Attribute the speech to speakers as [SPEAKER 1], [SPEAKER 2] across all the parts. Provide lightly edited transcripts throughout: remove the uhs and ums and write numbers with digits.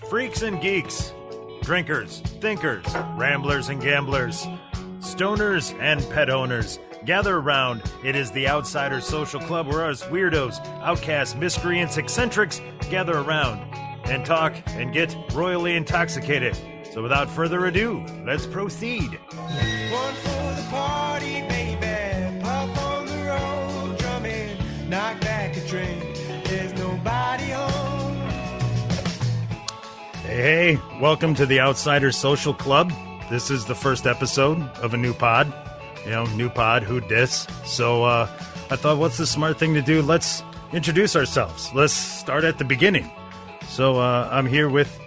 [SPEAKER 1] Freaks and geeks, drinkers, thinkers, ramblers and gamblers, stoners and pet owners, gather around. It is the Outsiders Social Club where us weirdos, outcasts, miscreants, eccentrics gather around and talk and get royally intoxicated. So without further ado, let's proceed.
[SPEAKER 2] One for the party, baby. Pop on the road, drumming, knock back a drink. There's nobody home.
[SPEAKER 1] Hey, welcome to the Outsiders Social Club. This is the first episode of a new pod. New pod, who dis? So I thought, what's the smart thing to do? Let's introduce ourselves. Let's start at the beginning. So I'm here with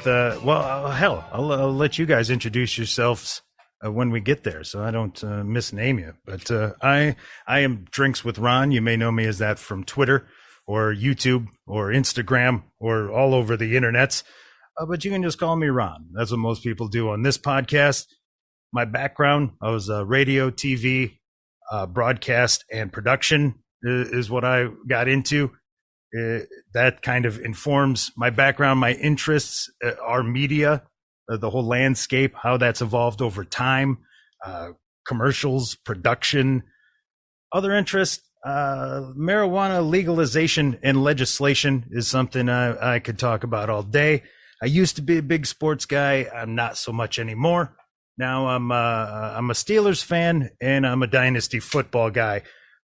[SPEAKER 1] I'll let you guys introduce yourselves when we get there, so I don't misname you. But I am Drinks with Ron. You may know me as that from Twitter or YouTube or Instagram or all over the internets. But you can just call me Ron. That's what most people do on this podcast. My background, I was radio, TV, broadcast, and production is what I got into. That kind of informs my background. My interests are media, the whole landscape, how that's evolved over time, commercials, production. Other interests, marijuana legalization and legislation is something I could talk about all day. I used to be a big sports guy. I'm not so much anymore. Now I'm a Steelers fan and I'm a dynasty football guy.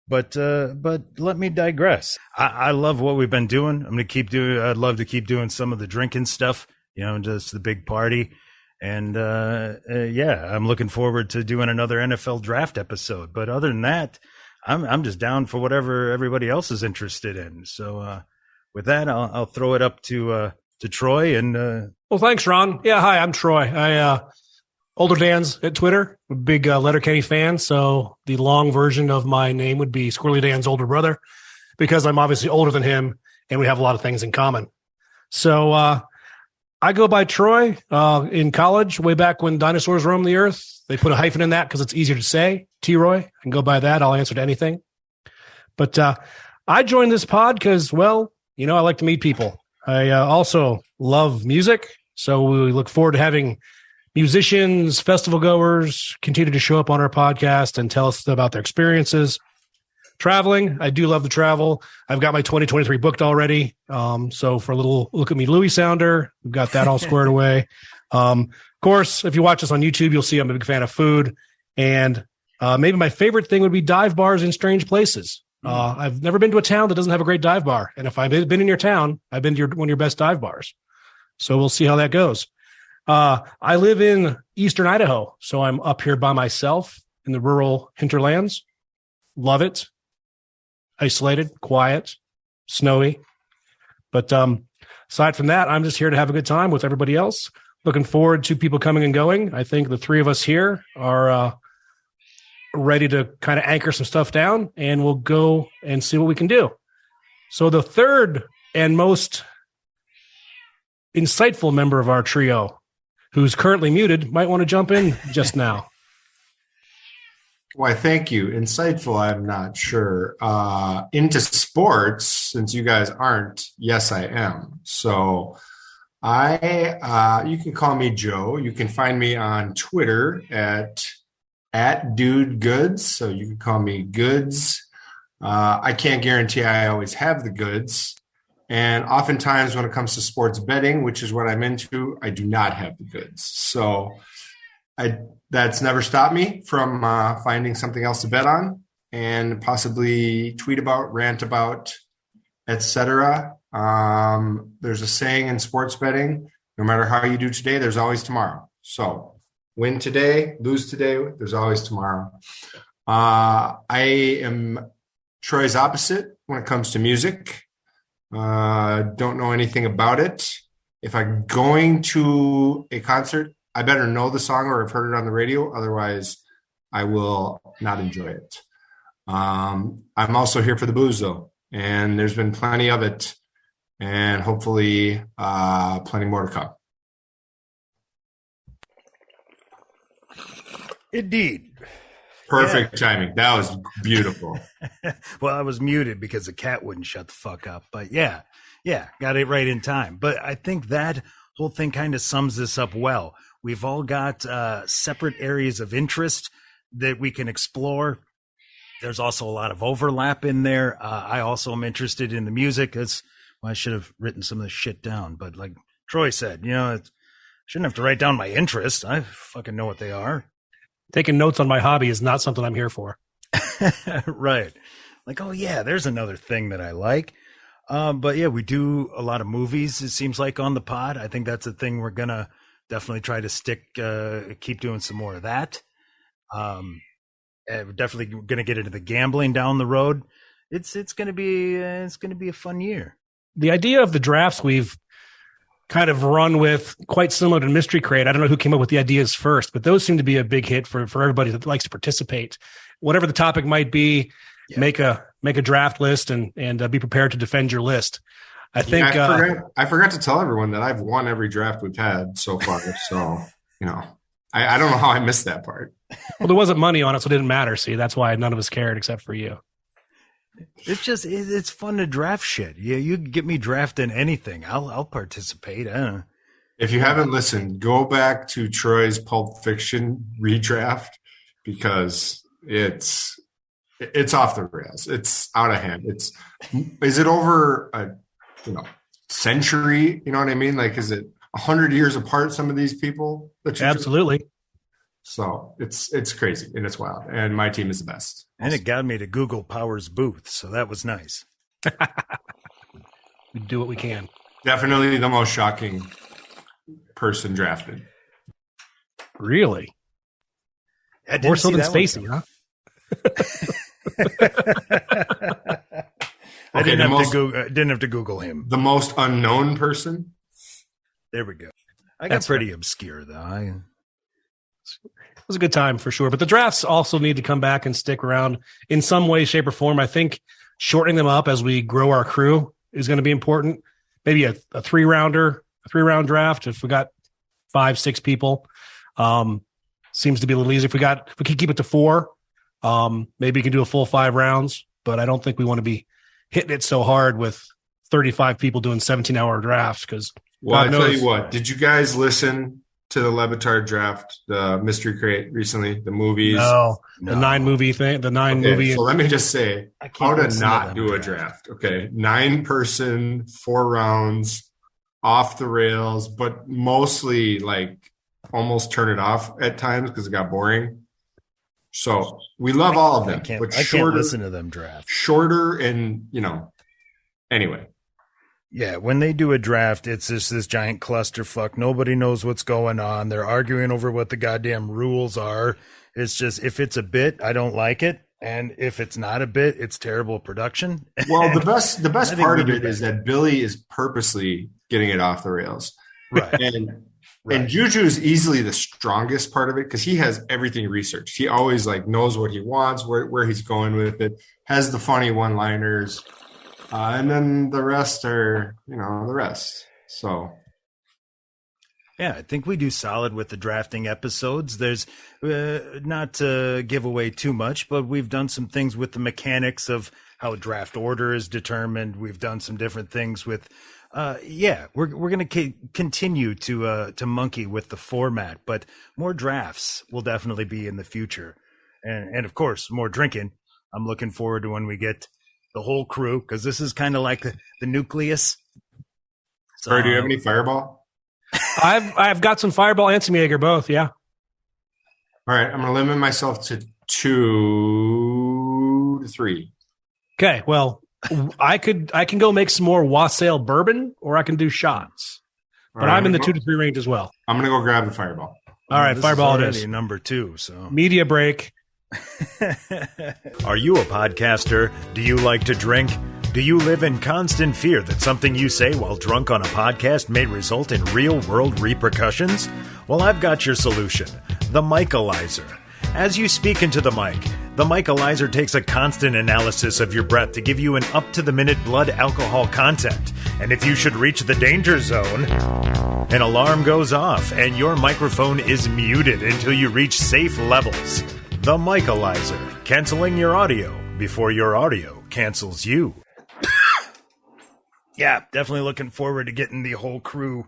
[SPEAKER 1] But let me digress. I love what we've been doing. I'd love to keep doing some of the drinking stuff, just the big party. And I'm looking forward to doing another NFL draft episode. But other than that, I'm just down for whatever everybody else is interested in. So with that, I'll throw it up to Troy. And
[SPEAKER 3] well, thanks, Ron. Yeah, hi, I'm Troy. I Older Dan's at Twitter, a big Letterkenny fan. So the long version of my name would be Squirrely Dan's older brother, because I'm obviously older than him and we have a lot of things in common. So I go by Troy. In college, way back when dinosaurs roamed the earth, they put a hyphen in that because it's easier to say. T-Roy. I can go by that. I'll answer to anything. But I joined this pod because, I like to meet people. I also love music. So we look forward to having musicians, festival goers continue to show up on our podcast and tell us about their experiences. Traveling, I do love to travel. I've got my 2023 booked already. So for a little look at me, Louis Sounder, we've got that all squared away. Of course, if you watch us on YouTube, you'll see I'm a big fan of food. And maybe my favorite thing would be dive bars in strange places. I've never been to a town that doesn't have a great dive bar. And if I've been in your town, I've been to one of your best dive bars. So we'll see how that goes. I live in eastern Idaho, so I'm up here by myself in the rural hinterlands. Love it. Isolated, quiet, snowy. But aside from that, I'm just here to have a good time with everybody else. Looking forward to people coming and going. I think the three of us here are ready to kind of anchor some stuff down, and we'll go and see what we can do. So the third and most insightful member of our trio, who's currently muted, might want to jump in just now.
[SPEAKER 4] Why, thank you. Insightful, I'm not sure. Into sports, since you guys aren't, yes, I am. So you can call me Joe. You can find me on Twitter at Dude Goods. So you can call me Goods. I can't guarantee I always have the goods. And oftentimes when it comes to sports betting, which is what I'm into, I do not have the goods. So that's never stopped me from finding something else to bet on and possibly tweet about, rant about, etc. There's a saying in sports betting, no matter how you do today, there's always tomorrow. So win today, lose today, there's always tomorrow. I am Troy's opposite when it comes to music. Don't know anything about it. If I'm going to a concert, I better know the song or have heard it on the radio. Otherwise, I will not enjoy it. I'm also here for the booze, though, and there's been plenty of it, and hopefully plenty more to come.
[SPEAKER 1] Indeed.
[SPEAKER 4] Perfect timing. That was beautiful.
[SPEAKER 1] Well, I was muted because the cat wouldn't shut the fuck up. But yeah, Yeah, got it right in time. But I think that whole thing kind of sums this up well. We've all got separate areas of interest that we can explore. There's also a lot of overlap in there. I also am interested in the music. I should have written some of this shit down. But like Troy said, I shouldn't have to write down my interests. I fucking know what they are.
[SPEAKER 3] Taking notes on my hobby is not something I'm here for.
[SPEAKER 1] Right. Like, oh, yeah, there's another thing that I like. But yeah, we do a lot of movies, it seems like, on the pod. I think that's a thing we're going to definitely try to keep doing some more of that. We're definitely going to get into the gambling down the road. It's going to be a fun year.
[SPEAKER 3] The idea of the drafts we've kind of run with, quite similar to Mystery Crate. I don't know who came up with the ideas first, but those seem to be a big hit for everybody that likes to participate. Whatever the topic might be, make a draft list and be prepared to defend your list. I think
[SPEAKER 4] I forgot to tell everyone that I've won every draft we've had so far. So, I don't know how I missed that part.
[SPEAKER 3] Well, there wasn't money on it, so it didn't matter. See, that's why none of us cared except for you.
[SPEAKER 1] It's fun to draft shit. Yeah, you can get me drafting anything. I'll participate.
[SPEAKER 4] If you haven't listened, go back to Troy's Pulp Fiction redraft because it's off the rails. It's out of hand. Is it over a century? You know what I mean? Like, is it 100 years apart? Some of these people that
[SPEAKER 3] absolutely.
[SPEAKER 4] So it's crazy and it's wild. And my team is the best.
[SPEAKER 1] And it got me to Google Powers Booth, so that was nice.
[SPEAKER 3] We do what we can.
[SPEAKER 4] Definitely the most shocking person drafted.
[SPEAKER 3] Really? More so than Spacey, huh?
[SPEAKER 1] I didn't have to Google him.
[SPEAKER 4] The most unknown person?
[SPEAKER 1] There we go. I got pretty obscure, though.
[SPEAKER 3] It was a good time for sure. But the drafts also need to come back and stick around in some way, shape, or form. I think shortening them up as we grow our crew is going to be important. Maybe a three-round draft if we got 5-6 people. Seems to be a little easier. If we can keep it to 4, maybe we can do a full 5 rounds. But I don't think we want to be hitting it so hard with 35 people doing 17-hour drafts because.
[SPEAKER 4] Well, I tell you what, did you guys listen to the Levitard draft, the Mystery Crate recently, the movies?
[SPEAKER 3] No. The 9-movie thing, the 9-movie.
[SPEAKER 4] So let me just say how to not do a draft. Okay. 9-person, 4 rounds, off the rails, but mostly like almost turn it off at times because it got boring. So we love all of them.
[SPEAKER 1] I can't listen to them draft.
[SPEAKER 4] Shorter and, anyway.
[SPEAKER 1] Yeah, when they do a draft, it's just this giant clusterfuck. Nobody knows what's going on. They're arguing over what the goddamn rules are. It's just, if it's a bit, I don't like it. And if it's not a bit, it's terrible production.
[SPEAKER 4] Well, the best part of it is that Billy is purposely getting it off the rails.
[SPEAKER 1] Right.
[SPEAKER 4] And Juju is easily the strongest part of it because he has everything researched. He always knows what he wants, where he's going with it, has the funny one-liners. And then the rest are, the rest. So.
[SPEAKER 1] Yeah, I think we do solid with the drafting episodes. There's not to give away too much, but we've done some things with the mechanics of how a draft order is determined. We've done some different things with, we're going to continue to monkey with the format, but more drafts will definitely be in the future. And of course, more drinking. I'm looking forward to when we get the whole crew, because this is kind of like the nucleus.
[SPEAKER 4] So, Sorry, do you have any Fireball?
[SPEAKER 3] I've got some Fireball and some Jaeger, both. Yeah.
[SPEAKER 4] All right, I'm gonna limit myself to 2 to 3.
[SPEAKER 3] Okay. Well, I can go make some more wassail bourbon, or I can do shots. But I'm in the 2 to 3 range as well.
[SPEAKER 4] I'm gonna go grab the Fireball.
[SPEAKER 3] All right, Fireball it is.
[SPEAKER 1] Number 2. So
[SPEAKER 3] media break.
[SPEAKER 1] Are you a podcaster? Do you like to drink? Do you live in constant fear that something you say while drunk on a podcast may result in real-world repercussions? Well, I've got your solution, the Micalizer. As you speak into the Micalizer takes a constant analysis of your breath to give you an up-to-the-minute blood alcohol content. And if you should reach the danger zone, an alarm goes off and your microphone is muted until you reach safe levels. The Micalizer, canceling your audio before your audio cancels you. Yeah, definitely looking forward to getting the whole crew.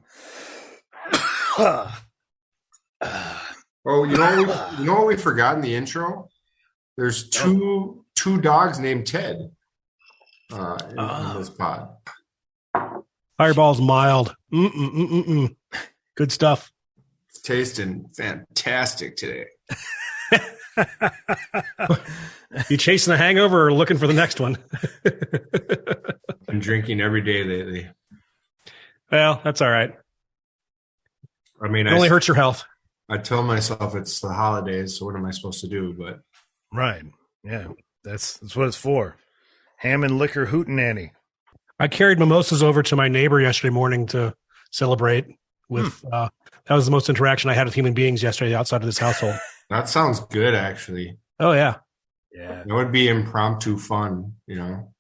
[SPEAKER 4] Oh, you know what we forgot in the intro? There's two dogs named Ted in this pod.
[SPEAKER 3] Fireball's mild. Good stuff.
[SPEAKER 4] It's tasting fantastic today.
[SPEAKER 3] You chasing the hangover or looking for the next one?
[SPEAKER 4] I'm drinking every day lately.
[SPEAKER 3] Well, that's all right.
[SPEAKER 4] I mean,
[SPEAKER 3] It only hurts your health.
[SPEAKER 4] I tell myself it's the holidays, so what am I supposed to do? But
[SPEAKER 1] Right. Yeah. That's what it's for. Ham and liquor hootenanny.
[SPEAKER 3] I carried mimosas over to my neighbor yesterday morning to celebrate with. That was the most interaction I had with human beings yesterday outside of this household.
[SPEAKER 4] that sounds good, actually.
[SPEAKER 3] Oh, yeah.
[SPEAKER 1] Yeah.
[SPEAKER 4] That would be impromptu fun, you know?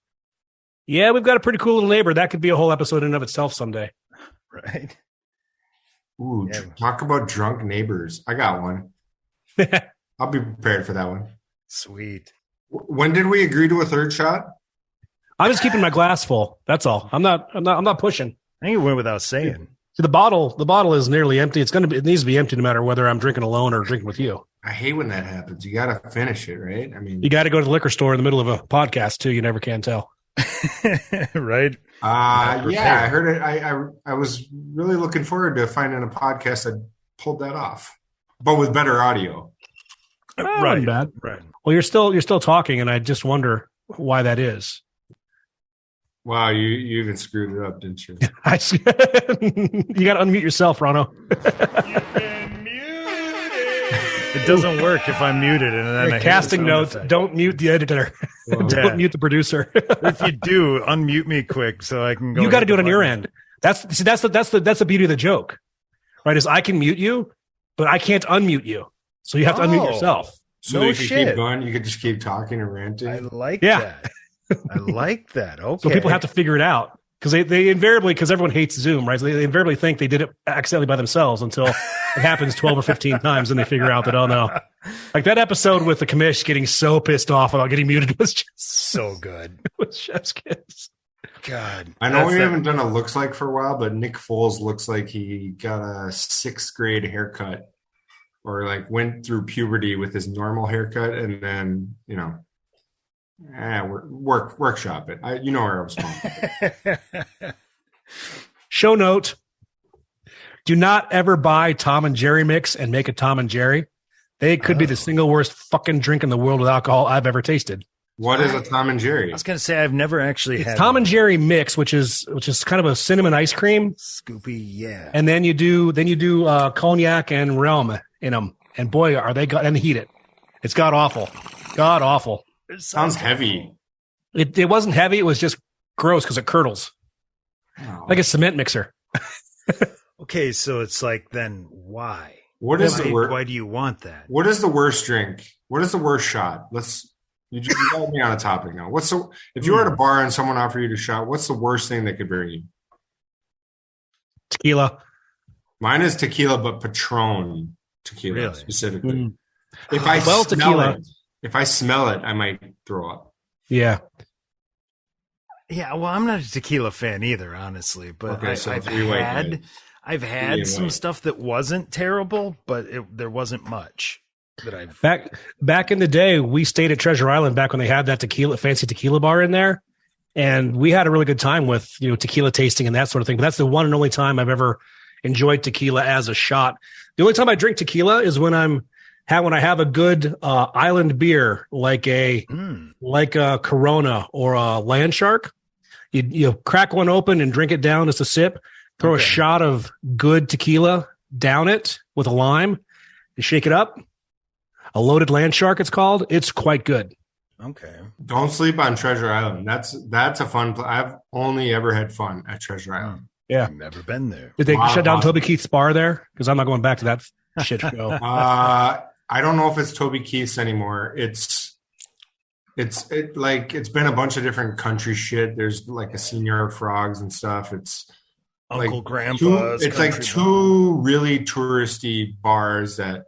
[SPEAKER 3] Yeah, we've got a pretty cool little neighbor. That could be a whole episode in and of itself someday.
[SPEAKER 1] Right.
[SPEAKER 4] Ooh,
[SPEAKER 1] Yeah.
[SPEAKER 4] talk about drunk neighbors. I got one. I'll be prepared for that one.
[SPEAKER 1] Sweet.
[SPEAKER 4] When did we agree to a third shot?
[SPEAKER 3] I'm just keeping my glass full. That's all. I'm not pushing.
[SPEAKER 1] I think it went without saying.
[SPEAKER 3] See, the bottle is nearly empty. It needs to be empty no matter whether I'm drinking alone or drinking with you.
[SPEAKER 4] I hate when that happens. You got to finish it, right? I mean,
[SPEAKER 3] You got to go to the liquor store in the middle of a podcast too. You never can tell.
[SPEAKER 1] Right?
[SPEAKER 4] yeah, I heard it. I was really looking forward to finding a podcast that pulled that off, but with better audio.
[SPEAKER 3] Right. Bad.
[SPEAKER 1] Right.
[SPEAKER 3] Well, you're still talking, and I just wonder why that is.
[SPEAKER 4] Wow, you even screwed it up, didn't you?
[SPEAKER 3] You got to unmute yourself, Rano.
[SPEAKER 1] It doesn't work if I'm muted. And then
[SPEAKER 3] Casting notes: don't mute the editor.
[SPEAKER 4] Well,
[SPEAKER 3] Don't mute the producer.
[SPEAKER 1] If you do, unmute me quick so I can go.
[SPEAKER 3] You got to do it on your end. That's the beauty of the joke, right? Is I can mute you, but I can't unmute you. So you have to unmute yourself.
[SPEAKER 4] So
[SPEAKER 1] No
[SPEAKER 4] you could
[SPEAKER 1] shit.
[SPEAKER 4] keep going. You could just keep talking and ranting.
[SPEAKER 1] I like
[SPEAKER 3] Yeah.
[SPEAKER 1] that. I like that. Okay.
[SPEAKER 3] So people have to figure it out because they invariably, because everyone hates Zoom, right? So they invariably think they did it accidentally by themselves until it happens 12 or 15 times, and they figure out that, oh no, like that episode with the commish getting so pissed off about getting muted was just
[SPEAKER 1] so good.
[SPEAKER 3] with Chef's Kiss.
[SPEAKER 1] God.
[SPEAKER 4] I know we haven't done a looks like for a while, but Nick Foles looks like he got a 6th grade haircut or like went through puberty with his normal haircut and then, workshop it. You know where I was going.
[SPEAKER 3] Show note: do not ever buy Tom and Jerry mix and make a Tom and Jerry. They could be the single worst fucking drink in the world with alcohol I've ever tasted.
[SPEAKER 4] What is a Tom and Jerry?
[SPEAKER 1] I was going to say I've never actually had
[SPEAKER 3] Tom and Jerry mix, which is kind of a cinnamon ice cream,
[SPEAKER 1] Scoopy. Yeah.
[SPEAKER 3] and then you do cognac and realm in them, and boy, are they and heat it. It's god awful.
[SPEAKER 4] Sounds heavy.
[SPEAKER 3] It wasn't heavy. It was just gross because it curdles
[SPEAKER 4] Oh.
[SPEAKER 3] like a cement mixer.
[SPEAKER 1] Okay, so it's like, then why?
[SPEAKER 4] What is the worst?
[SPEAKER 1] Why do you want that?
[SPEAKER 4] What is the worst drink? What is the worst shot? You got me on a topic now. If you were at a bar and someone offered you a shot, what's the worst thing they could bring you?
[SPEAKER 3] Tequila.
[SPEAKER 4] Mine is tequila, but Patron tequila
[SPEAKER 1] Really?
[SPEAKER 4] specifically.
[SPEAKER 3] Mm.
[SPEAKER 4] If I
[SPEAKER 3] Well,
[SPEAKER 4] smell
[SPEAKER 3] tequila.
[SPEAKER 4] it, if I smell it, I might throw up.
[SPEAKER 3] Yeah.
[SPEAKER 1] Yeah, well, I'm not a tequila fan either, honestly. But
[SPEAKER 4] Okay, so
[SPEAKER 1] I've
[SPEAKER 4] three white guys.
[SPEAKER 1] had
[SPEAKER 4] Three
[SPEAKER 1] some
[SPEAKER 4] white.
[SPEAKER 1] stuff that wasn't terrible, but there wasn't much that I've.
[SPEAKER 3] Back in the day, we stayed at Treasure Island back when they had that fancy tequila bar in there, and we had a really good time with tequila tasting and that sort of thing. But that's the one and only time I've ever enjoyed tequila as a shot. The only time I drink tequila is when I have a good island beer like a Corona or a Land Shark. You crack one open and drink it down just a sip. Throw a shot of good tequila down it with a lime. You shake it up. A loaded Land Shark, it's called. It's quite good.
[SPEAKER 1] Okay.
[SPEAKER 4] Don't sleep on Treasure Island. That's a fun place. I've only ever had fun at Treasure Island.
[SPEAKER 3] Yeah.
[SPEAKER 1] I've never been there.
[SPEAKER 3] Did they
[SPEAKER 4] Wow,
[SPEAKER 3] shut down
[SPEAKER 4] awesome.
[SPEAKER 3] Toby Keith's bar there? Because I'm not going back to that shit show.
[SPEAKER 4] I don't know if it's Toby Keith's anymore. It's been a bunch of different country shit. There's like a Senior Frogs and stuff. It's
[SPEAKER 1] Uncle
[SPEAKER 4] like
[SPEAKER 1] Grandpa's.
[SPEAKER 4] it's like
[SPEAKER 1] country
[SPEAKER 4] two really touristy bars that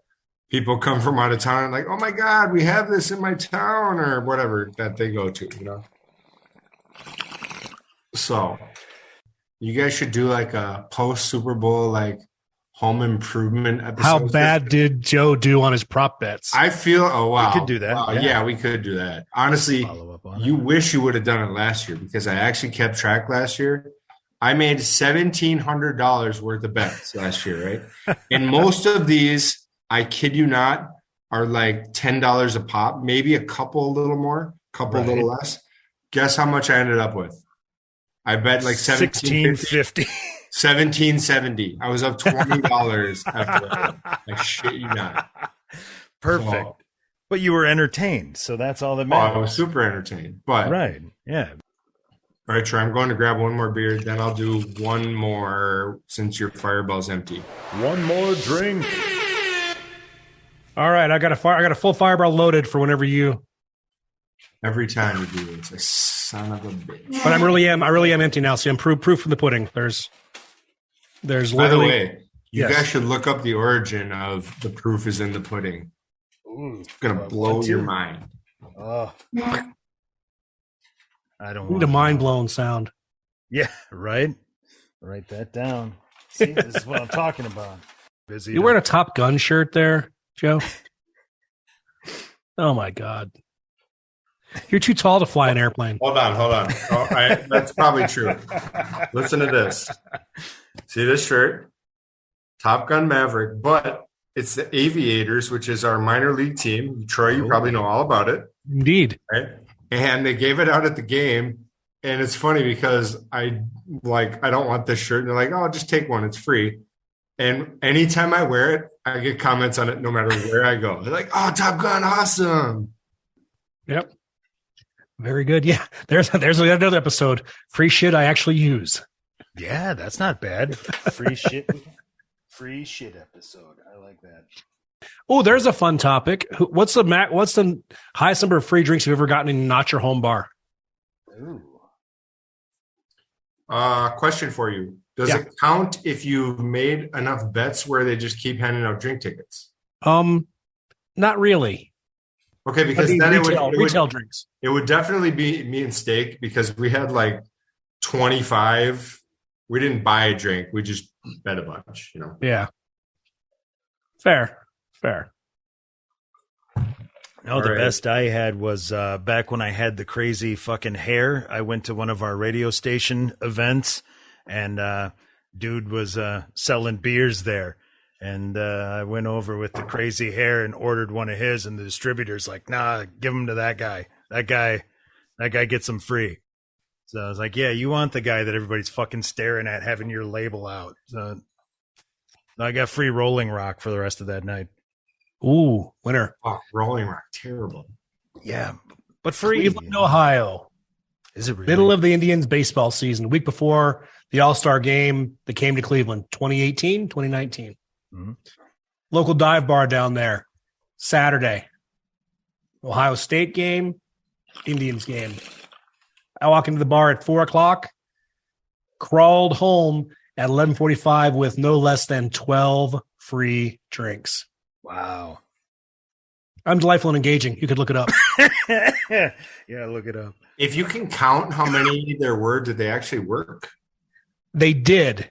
[SPEAKER 4] people come from out of town and like, oh my God, we have this in my town or whatever that they go to, So You guys should do like a post Super Bowl like home improvement episode.
[SPEAKER 3] How bad did Joe do on his prop bets?
[SPEAKER 4] I feel, oh, wow.
[SPEAKER 1] We could do that.
[SPEAKER 4] Wow,
[SPEAKER 1] Yeah.
[SPEAKER 4] yeah, we could do that. Honestly,
[SPEAKER 1] Follow up on
[SPEAKER 4] you wish you would have done it last year because I actually kept track last year. I made $1,700 worth of bets last year, right? And most of these, I kid you not, are like $10 a pop, maybe a couple a little more, a little less. Guess how much I ended up with? I bet like
[SPEAKER 1] $16.50.
[SPEAKER 4] $17.70. I was up $20 after that. I shit you not.
[SPEAKER 1] Perfect.
[SPEAKER 4] So,
[SPEAKER 1] but you were entertained, so that's all that
[SPEAKER 4] I
[SPEAKER 1] matters.
[SPEAKER 4] was super entertained. But
[SPEAKER 1] Right. Yeah.
[SPEAKER 4] all right, Troy, I'm going to grab one more beer. Then I'll do one more since your fireball's empty.
[SPEAKER 1] One more drink.
[SPEAKER 3] All right, I got a full fireball loaded for whenever you.
[SPEAKER 4] Every time you do it, it's like son of a bitch.
[SPEAKER 3] But I really am empty now. See, I'm proof from the pudding. There's
[SPEAKER 4] By the
[SPEAKER 3] literally.
[SPEAKER 4] way, you
[SPEAKER 3] Yes.
[SPEAKER 4] guys should look up the origin of the proof is in the pudding.
[SPEAKER 1] Ooh,
[SPEAKER 4] It's going to blow your mind.
[SPEAKER 1] Oh. I don't
[SPEAKER 3] Need a
[SPEAKER 1] want
[SPEAKER 3] mind blown sound.
[SPEAKER 1] Yeah, right? Write that down. See, this is what I'm talking about. Busy.
[SPEAKER 3] You wearing a Top Gun shirt there, Joe? Oh my God. You're too tall to fly an airplane.
[SPEAKER 4] Hold on. Oh, that's probably true. Listen to this. See this shirt? Top Gun Maverick, but it's the Aviators, which is our minor league team. Troy, you probably know all about it.
[SPEAKER 3] Indeed.
[SPEAKER 4] Right? And they gave it out at the game. And it's funny because I don't want this shirt. And they're like, oh, just take one. It's free. And anytime I wear it, I get comments on it no matter where I go. They're like, oh, Top Gun, awesome.
[SPEAKER 3] Yep. Very good. Yeah. There's another episode. Free shit I actually use.
[SPEAKER 1] Yeah, that's not bad. Free shit episode. I like that.
[SPEAKER 3] Oh, there's a fun topic. What's the highest number of free drinks you've ever gotten in not your home bar?
[SPEAKER 1] Ooh.
[SPEAKER 4] Question for you. Does
[SPEAKER 3] Yeah.
[SPEAKER 4] it count if you've made enough bets where they just keep handing out drink tickets?
[SPEAKER 3] Not really.
[SPEAKER 4] Okay, because
[SPEAKER 3] I mean,
[SPEAKER 4] then
[SPEAKER 3] retail drinks.
[SPEAKER 4] it would definitely be me and Steak because we had like 25. We didn't buy a drink. We just bet a bunch, you know.
[SPEAKER 3] Yeah. Fair.
[SPEAKER 1] No, the
[SPEAKER 4] All right.
[SPEAKER 1] best I had was back when I had the crazy fucking hair. I went to one of our radio station events, and dude was selling beers there. And I went over with the crazy hair and ordered one of his, and the distributor's like, nah, give him to that guy. That guy gets them free. So I was like, yeah, you want the guy that everybody's fucking staring at having your label out. So I got free Rolling Rock for the rest of that night.
[SPEAKER 3] Ooh, winner.
[SPEAKER 4] Oh, Rolling Rock, terrible.
[SPEAKER 1] Yeah, but free.
[SPEAKER 3] Cleveland, Ohio.
[SPEAKER 1] Is it really?
[SPEAKER 3] Middle of the Indians baseball season. Week before the All-Star game that came to Cleveland. 2018, 2019.
[SPEAKER 1] Mm-hmm.
[SPEAKER 3] Local dive bar down there. Saturday. Ohio State game. Indians game. I walk into the bar at 4 o'clock. Crawled home at 11:45 with no less than 12 free drinks.
[SPEAKER 1] Wow.
[SPEAKER 3] I'm delightful and engaging. You could look it up.
[SPEAKER 1] Yeah, look it up.
[SPEAKER 4] If you can count how many there were, did they actually work?
[SPEAKER 3] They did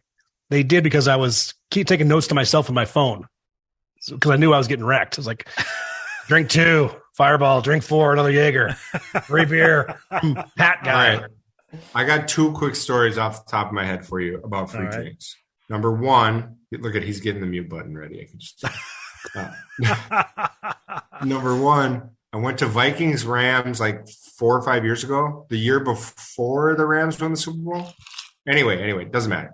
[SPEAKER 3] because I was keep taking notes to myself on my phone because I knew I was getting wrecked. I was like, drink 2, Fireball, drink 4, another Jaeger, free beer, hat guy.
[SPEAKER 4] All right. I got 2 quick stories off the top of my head for you about free
[SPEAKER 1] All right.
[SPEAKER 4] drinks. Number 1, look at he's getting the mute button ready. I can just Number 1, I went to Vikings Rams like 4 or 5 years ago, the year before the Rams won the Super Bowl. Anyway, it doesn't matter.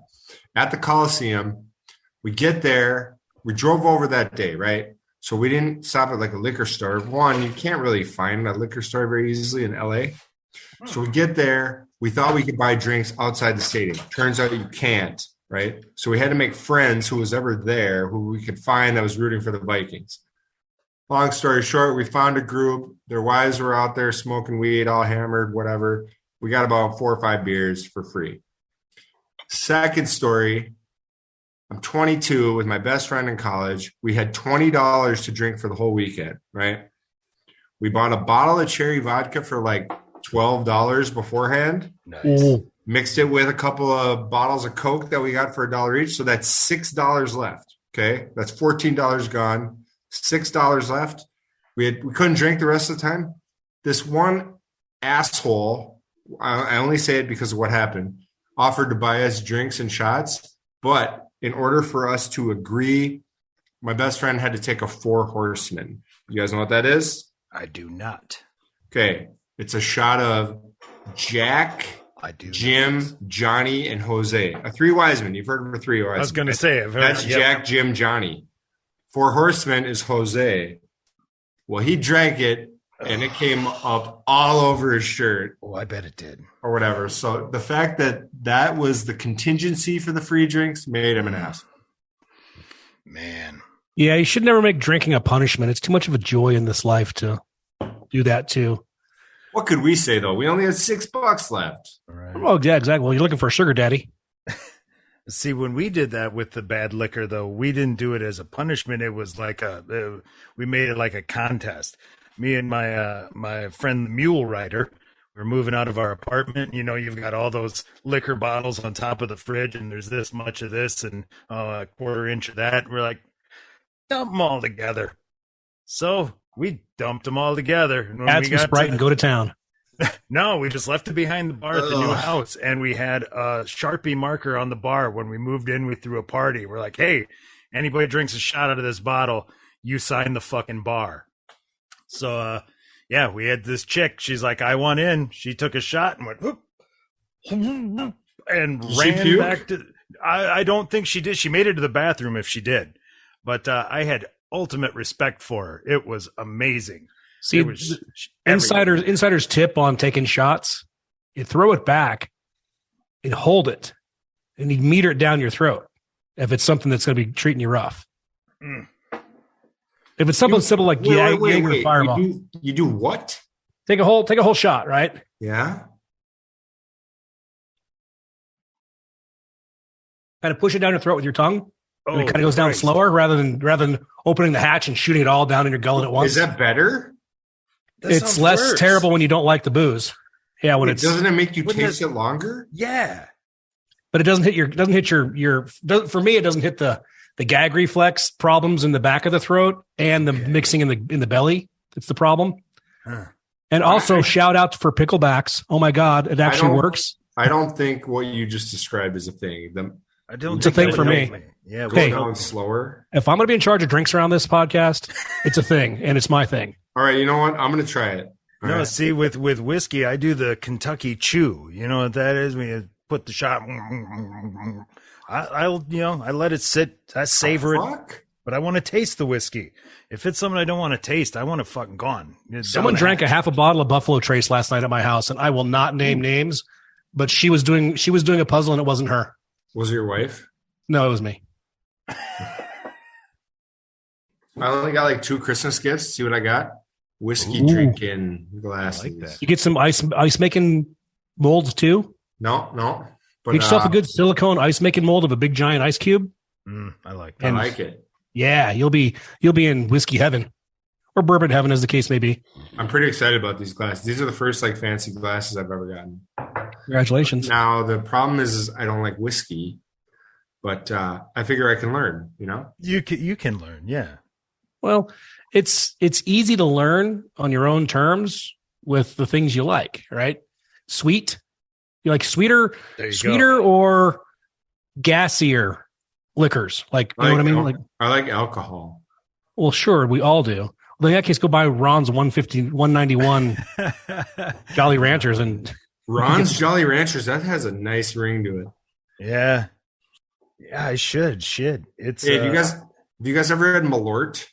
[SPEAKER 4] At the Coliseum, we get there. We drove over that day, right? So we didn't stop at like a liquor store. One, you can't really find a liquor store very easily in LA. So we get there. We thought we could buy drinks outside the stadium. Turns out you can't, right? So we had to make friends who was ever there who we could find that was rooting for the Vikings. Long story short, we found a group. Their wives were out there smoking weed, all hammered, whatever. We got about 4 or 5 beers for free. Second story, I'm 22 with my best friend in college. We had $20 to drink for the whole weekend, right? We bought a bottle of cherry vodka for like $12 beforehand.
[SPEAKER 1] Nice.
[SPEAKER 3] Ooh,
[SPEAKER 4] mixed it with a couple of bottles of Coke that we got for $1 each. So that's $6 left. Okay. That's $14 gone, $6 left. We couldn't drink the rest of the time. This one asshole, I only say it because of what happened, offered to buy us drinks and shots. But in order for us to agree, my best friend had to take a 4 Horsemen. You guys know what that is?
[SPEAKER 1] I do not.
[SPEAKER 4] Okay. It's a shot of Jack,
[SPEAKER 1] I do.
[SPEAKER 4] Jim, Johnny, and Jose. 3 wise men. You've heard of 3 wise men.
[SPEAKER 1] I was going to say it.
[SPEAKER 4] That's Jack, Jim, Johnny. 4 Horsemen is Jose. Well, he drank it, and it came up all over his shirt.
[SPEAKER 1] Oh, I bet it did.
[SPEAKER 4] Or whatever. So the fact that was the contingency for the free drinks made him an ass.
[SPEAKER 1] Man.
[SPEAKER 3] Yeah, you should never make drinking a punishment. It's too much of a joy in this life to do that too.
[SPEAKER 4] What could we say, though? We only had $6 left.
[SPEAKER 1] Right.
[SPEAKER 3] Oh, yeah, exactly. Well, you're looking for a sugar daddy.
[SPEAKER 1] See, when we did that with the bad liquor, though, we didn't do it as a punishment. It was like we made it like a contest. Me and my friend, the mule rider, we're moving out of our apartment. You know, you've got all those liquor bottles on top of the fridge, and there's this much of this and a quarter inch of that. We're like, dump them all together. So we dumped them all together. And
[SPEAKER 3] add some Sprite and go to town.
[SPEAKER 1] No, we just left it behind the bar at the new house, and we had a Sharpie marker on the bar. When we moved in, we threw a party. We're like, hey, anybody drinks a shot out of this bottle, you sign the fucking bar. So, yeah, we had this chick. She's like, I want in. She took a shot and went, whoop, and ran back to. I don't think she did. She made it to the bathroom if she did, but I had ultimate respect for her. It was amazing.
[SPEAKER 3] See, insider's tip on taking shots: you throw it back, and hold it, and you meter it down your throat. If it's something that's going to be treating you rough, if it's something simple like Jaeger Fireball,
[SPEAKER 4] you do what?
[SPEAKER 3] Take a whole shot, right?
[SPEAKER 4] Yeah.
[SPEAKER 3] Kind of push it down your throat with your tongue, and it kind of goes down slower rather than opening the hatch and shooting it all down in your gullet at once.
[SPEAKER 4] Is that better?
[SPEAKER 3] It's less terrible when you don't like the booze. Yeah, when
[SPEAKER 4] doesn't it make you taste it longer?
[SPEAKER 1] Yeah,
[SPEAKER 3] but it doesn't hit your for me it doesn't hit the gag reflex problems in the back of the throat and the mixing in the belly. It's the problem. And also shout out for picklebacks. Oh my God, it actually works.
[SPEAKER 4] I don't think what you just described is a thing.
[SPEAKER 3] It's a thing for me.
[SPEAKER 1] Yeah,
[SPEAKER 4] go down slower.
[SPEAKER 3] If I'm going to be in charge of drinks around this podcast, it's a thing, and it's my thing.
[SPEAKER 4] All right, you know what? I'm going to try it. All right.
[SPEAKER 1] See, with whiskey, I do the Kentucky chew. You know what that is? When you put the shot, I let it sit. I savor it, but I want to taste the whiskey. If it's something I don't want to taste, I want it fucking gone.
[SPEAKER 3] Someone drank a half a bottle of Buffalo Trace last night at my house, and I will not name names, but she was doing a puzzle, and it wasn't her.
[SPEAKER 4] Was it your wife?
[SPEAKER 3] No, it was me.
[SPEAKER 4] I only got like 2 Christmas gifts. See what I got? Whiskey drinking glasses.
[SPEAKER 1] I like that.
[SPEAKER 3] You get some ice making molds too?
[SPEAKER 4] No. But,
[SPEAKER 3] get yourself a good silicone ice making mold of a big giant ice cube.
[SPEAKER 1] I like that.
[SPEAKER 4] I like it.
[SPEAKER 3] Yeah, you'll be in whiskey heaven or bourbon heaven, as the case may be.
[SPEAKER 4] I'm pretty excited about these glasses. These are the first like fancy glasses I've ever gotten.
[SPEAKER 3] Congratulations.
[SPEAKER 4] Now the problem is I don't like whiskey, but I figure I can learn. You know,
[SPEAKER 1] you can learn. Yeah.
[SPEAKER 3] Well, it's easy to learn on your own terms with the things you like, right? Sweet. You like sweeter or gassier liquors? Like, you know what I mean? Like,
[SPEAKER 4] I like alcohol.
[SPEAKER 3] Well, sure, we all do. Well, in that case, go buy Ron's 191 Jolly Ranchers and
[SPEAKER 4] Ron's Jolly Ranchers. That has a nice ring to it.
[SPEAKER 1] Yeah, I should. It's.
[SPEAKER 4] Hey, have you guys ever had Malort?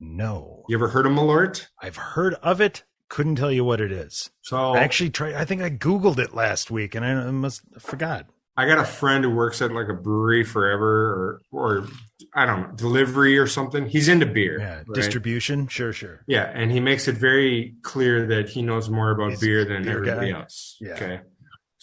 [SPEAKER 1] No.
[SPEAKER 4] You ever heard of Malort?
[SPEAKER 1] I've heard of it. Couldn't tell you what it is.
[SPEAKER 4] So
[SPEAKER 1] I actually tried. I think I Googled it last week, and I forgot.
[SPEAKER 4] I got a friend who works at like a brewery forever, or I don't know, delivery or something. He's into beer.
[SPEAKER 1] Yeah,
[SPEAKER 4] right?
[SPEAKER 1] Distribution. Sure.
[SPEAKER 4] Yeah, and he makes it very clear that he knows more about beer than everybody else.
[SPEAKER 1] Yeah.
[SPEAKER 4] Okay.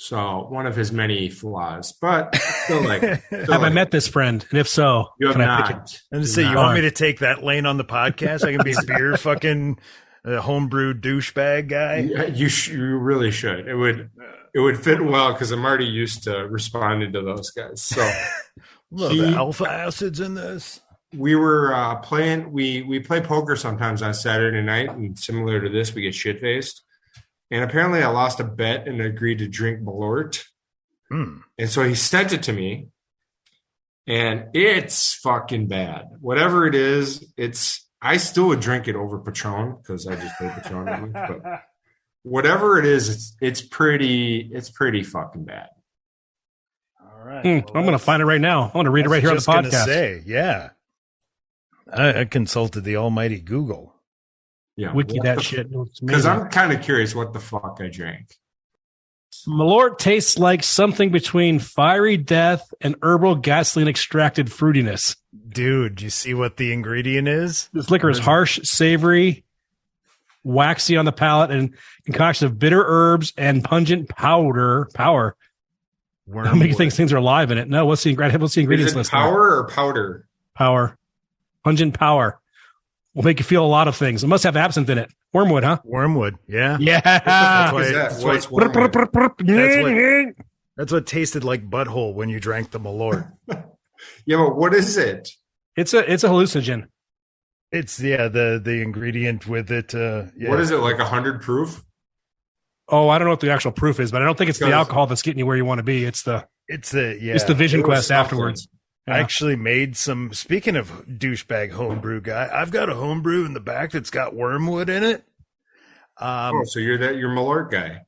[SPEAKER 4] So one of his many flaws, but still like.
[SPEAKER 3] Have I met this friend? And if so,
[SPEAKER 4] you have
[SPEAKER 3] can
[SPEAKER 4] not.
[SPEAKER 3] I pick it?
[SPEAKER 1] And to say, you want me to take that lane on the podcast? I can be beer fucking a homebrew douchebag guy.
[SPEAKER 4] Yeah, you really should. It would fit well because I'm already used to responding to those guys. So
[SPEAKER 1] The alpha acids in this.
[SPEAKER 4] we were playing. We play poker sometimes on Saturday night, and similar to this, we get shit faced. And apparently, I lost a bet and agreed to drink Malort. And so he sent it to me, and it's fucking bad. Whatever it is, I still would drink it over Patron because I just play Patron. But whatever it is, it's pretty fucking bad.
[SPEAKER 1] All right.
[SPEAKER 3] I'm going to find it right now. I want to read it right here on the podcast.
[SPEAKER 1] Yeah. I consulted the almighty Google.
[SPEAKER 4] Yeah,
[SPEAKER 3] Wiki that shit.
[SPEAKER 4] Because I'm kind of curious what the fuck I drank.
[SPEAKER 3] Malort tastes like something between fiery death and herbal gasoline extracted fruitiness.
[SPEAKER 1] Dude, you see what the ingredient is?
[SPEAKER 3] This liquor is harsh, savory, waxy on the palate, and concoction of bitter herbs and pungent power. How many things are alive in it? No, what's the ingredients list?
[SPEAKER 4] Power or powder?
[SPEAKER 3] Power. Pungent power. Will make you feel a lot of things. It must have absinthe in it. Wormwood, huh?
[SPEAKER 1] Wormwood, yeah.
[SPEAKER 3] Yeah.
[SPEAKER 1] That's what tasted like butthole when you drank the Malort.
[SPEAKER 4] Yeah, but what is it?
[SPEAKER 3] It's a hallucinogen.
[SPEAKER 1] It's the ingredient with it.
[SPEAKER 4] What is it, like 100 proof?
[SPEAKER 3] Oh, I don't know what the actual proof is, but I don't think it's the alcohol that's getting you where you want to be. It's the vision quest afterwards. Yeah.
[SPEAKER 1] I actually made some. Speaking of douchebag homebrew guy, I've got a homebrew in the back that's got wormwood in it.
[SPEAKER 4] So you're Malort guy.